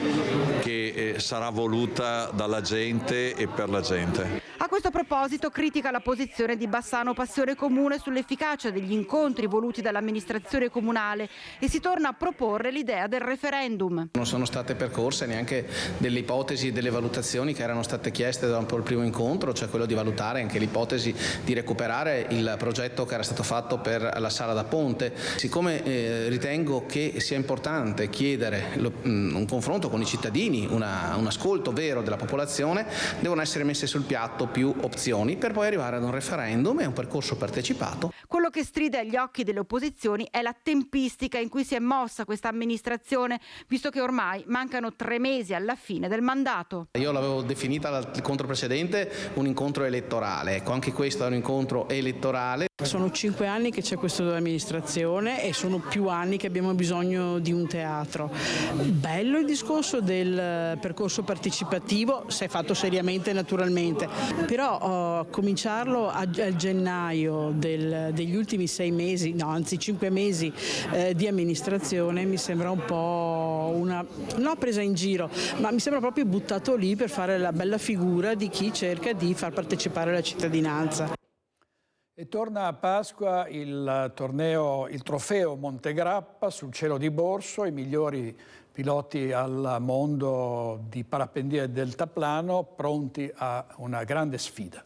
che sarà voluta dalla gente e per la gente. A questo proposito critica la posizione di Bassano Passione Comune sull'efficacia degli incontri voluti dall'amministrazione comunale e si torna a proporre l'idea del referendum. Non sono state percorse neanche delle ipotesi e delle valutazioni che erano state chieste dopo il primo incontro, cioè quello di valutare anche l'ipotesi di recuperare il progetto che era stato fatto per la sala da ponte. Siccome ritengo che sia importante chiedere un confronto con i cittadini, un ascolto vero della popolazione, devono essere messe sul piatto più opzioni per poi arrivare ad un referendum e un percorso partecipato. Quello che stride agli occhi delle opposizioni è la tempistica in cui si è mossa questa amministrazione, visto che ormai mancano 3 mesi alla fine del mandato. Io l'avevo definita l'incontro precedente un incontro elettorale, ecco, anche questo è un incontro elettorale. Sono 5 anni che c'è questa amministrazione e sono più anni che abbiamo bisogno di un teatro. Bello il discorso del percorso partecipativo, se fatto seriamente naturalmente, però cominciarlo a gennaio degli ultimi 6 mesi, no anzi 5 mesi di amministrazione mi sembra un po' una, non presa in giro, ma mi sembra proprio buttato lì per fare la bella figura di chi cerca di far partecipare la cittadinanza. E torna a Pasqua il trofeo Montegrappa sul cielo di Borso, i migliori piloti al mondo di parapendia e deltaplano pronti a una grande sfida.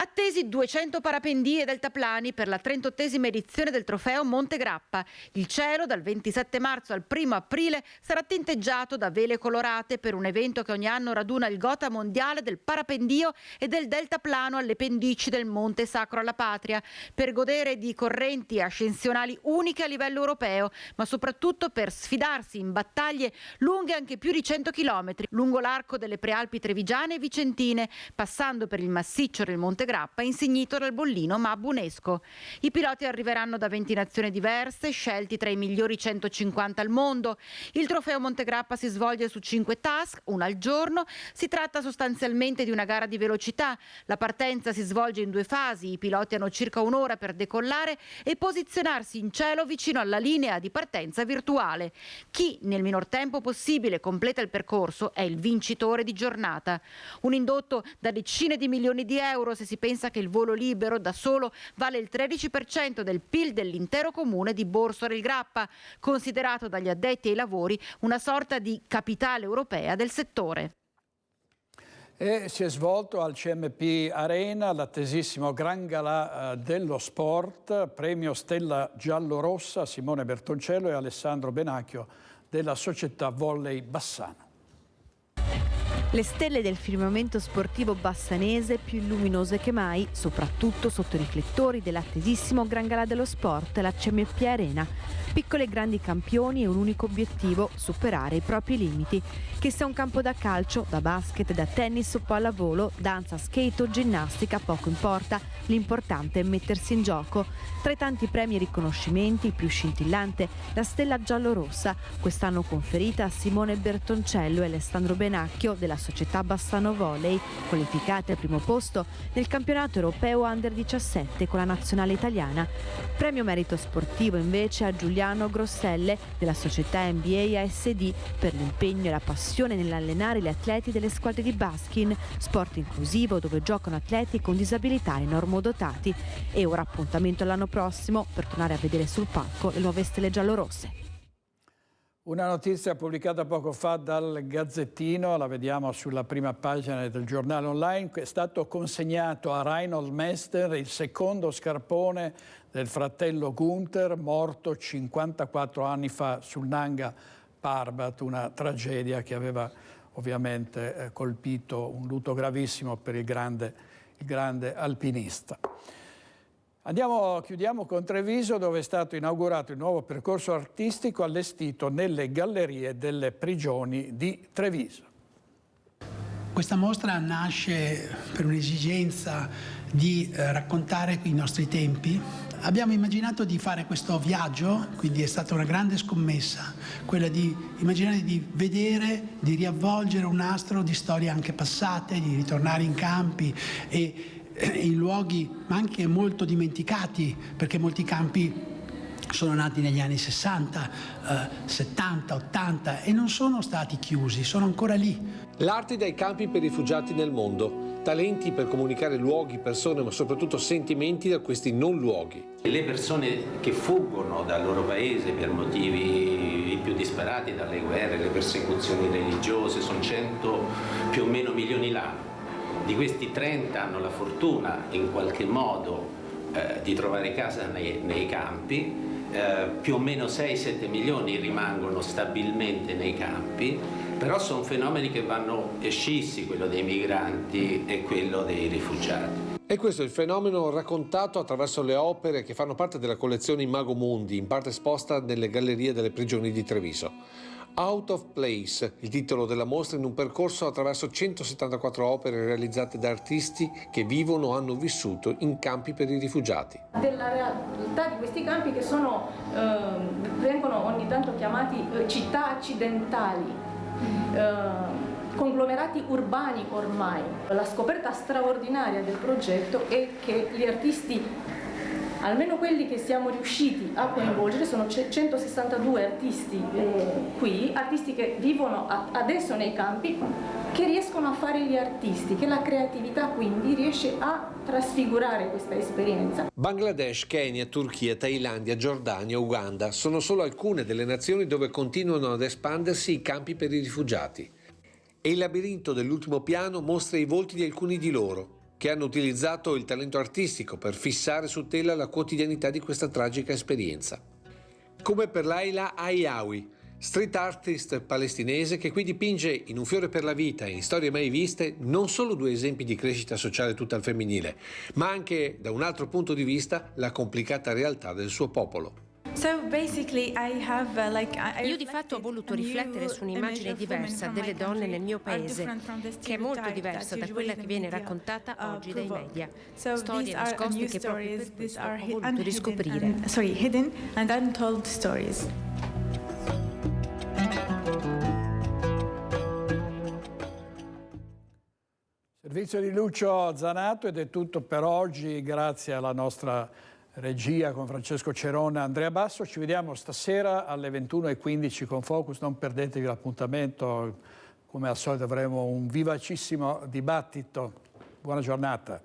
Attesi 200 parapendie e deltaplani per la 38esima edizione del trofeo Montegrappa. Il cielo dal 27 marzo al 1 aprile sarà tinteggiato da vele colorate per un evento che ogni anno raduna il gota mondiale del parapendio e del deltaplano alle pendici del Monte Sacro alla Patria, per godere di correnti ascensionali uniche a livello europeo, ma soprattutto per sfidarsi in battaglie lunghe anche più di 100 km lungo l'arco delle Prealpi Trevigiane e Vicentine, passando per il massiccio del Montegrappa insignito dal bollino Mab UNESCO. I piloti arriveranno da 20 nazioni diverse, scelti tra i migliori 150 al mondo. Il trofeo Montegrappa si svolge su 5 task, una al giorno. Si tratta sostanzialmente di una gara di velocità. La partenza si svolge in 2 fasi. I piloti hanno circa un'ora per decollare e posizionarsi in cielo vicino alla linea di partenza virtuale. Chi nel minor tempo possibile completa il percorso è il vincitore di giornata. Un indotto da decine di milioni di euro se si pensa che il volo libero da solo vale il 13% del PIL dell'intero comune di Borso del Grappa, considerato dagli addetti ai lavori una sorta di capitale europea del settore. E si è svolto al CMP Arena l'attesissimo Gran Galà dello Sport, premio Stella Giallorossa a Simone Bertoncello e Alessandro Benacchio della società Volley Bassano. Le stelle del firmamento sportivo bassanese più luminose che mai, soprattutto sotto i riflettori dell'attesissimo Gran Galà dello Sport, la CMP Arena. Piccoli e grandi campioni e un unico obiettivo, superare i propri limiti. Che sia un campo da calcio, da basket, da tennis o pallavolo, danza, skate o ginnastica, poco importa, l'importante è mettersi in gioco. Tra i tanti premi e riconoscimenti, il più scintillante, la stella giallorossa, quest'anno conferita a Simone Bertoncello e Alessandro Benacchio della società Bassano Volley, qualificate al primo posto nel campionato europeo Under 17 con la nazionale italiana. Premio merito sportivo invece a Giuliano Grosselle della società NBA ASD per l'impegno e la passione nell'allenare gli atleti delle squadre di Baskin, sport inclusivo dove giocano atleti con disabilità e normodotati. E ora appuntamento all'anno prossimo per tornare a vedere sul palco le nuove stelle giallorosse. Una notizia pubblicata poco fa dal Gazzettino, la vediamo sulla prima pagina del giornale online, è stato consegnato a Reinhold Messner il secondo scarpone del fratello Gunther, morto 54 anni fa sul Nanga Parbat, una tragedia che aveva ovviamente colpito un lutto gravissimo per il grande alpinista. Chiudiamo con Treviso, dove è stato inaugurato il nuovo percorso artistico allestito nelle gallerie delle prigioni di Treviso. Questa mostra nasce per un'esigenza di raccontare i nostri tempi. Abbiamo immaginato di fare questo viaggio, quindi è stata una grande scommessa, quella di immaginare di vedere, di riavvolgere un nastro di storie anche passate, di ritornare in campi e in luoghi ma anche molto dimenticati, perché molti campi sono nati negli anni 60, 70, 80 e non sono stati chiusi, sono ancora lì. L'arte dai campi per rifugiati nel mondo, talenti per comunicare luoghi, persone, ma soprattutto sentimenti da questi non luoghi. Le persone che fuggono dal loro paese per motivi più disperati, dalle guerre, le persecuzioni religiose, sono 100 più o meno milioni l'anno. Di questi 30 hanno la fortuna in qualche modo di trovare casa nei campi, più o meno 6-7 milioni rimangono stabilmente nei campi, però sono fenomeni che vanno scissi, quello dei migranti e quello dei rifugiati. E questo è il fenomeno raccontato attraverso le opere che fanno parte della collezione Imago Mundi, in parte esposta nelle gallerie delle prigioni di Treviso. Out of Place, il titolo della mostra, in un percorso attraverso 174 opere realizzate da artisti che vivono o hanno vissuto in campi per i rifugiati. Della realtà di questi campi che vengono ogni tanto chiamati città accidentali, conglomerati urbani ormai. La scoperta straordinaria del progetto è che gli artisti, almeno quelli che siamo riusciti a coinvolgere, sono 162 artisti qui, artisti che vivono adesso nei campi, che riescono a fare gli artisti, che la creatività quindi riesce a trasfigurare questa esperienza. Bangladesh, Kenya, Turchia, Thailandia, Giordania, Uganda sono solo alcune delle nazioni dove continuano ad espandersi i campi per i rifugiati. E il labirinto dell'ultimo piano mostra i volti di alcuni di loro, che hanno utilizzato il talento artistico per fissare su tela la quotidianità di questa tragica esperienza. Come per Laila Ayawi, street artist palestinese che qui dipinge in Un fiore per la vita e in Storie mai viste non solo due esempi di crescita sociale tutta al femminile, ma anche, da un altro punto di vista, la complicata realtà del suo popolo. Io di fatto ho voluto riflettere su un'immagine diversa delle donne nel mio paese, che è molto diversa da quella che viene raccontata oggi dai media. Storie nascoste che proprio per questo ho voluto riscoprire. Servizio di Lucio Zanato ed è tutto per oggi, grazie alla nostra regia con Francesco Cerona e Andrea Basso. Ci vediamo stasera alle 21:15 con Focus, non perdetevi l'appuntamento, come al solito avremo un vivacissimo dibattito. Buona giornata.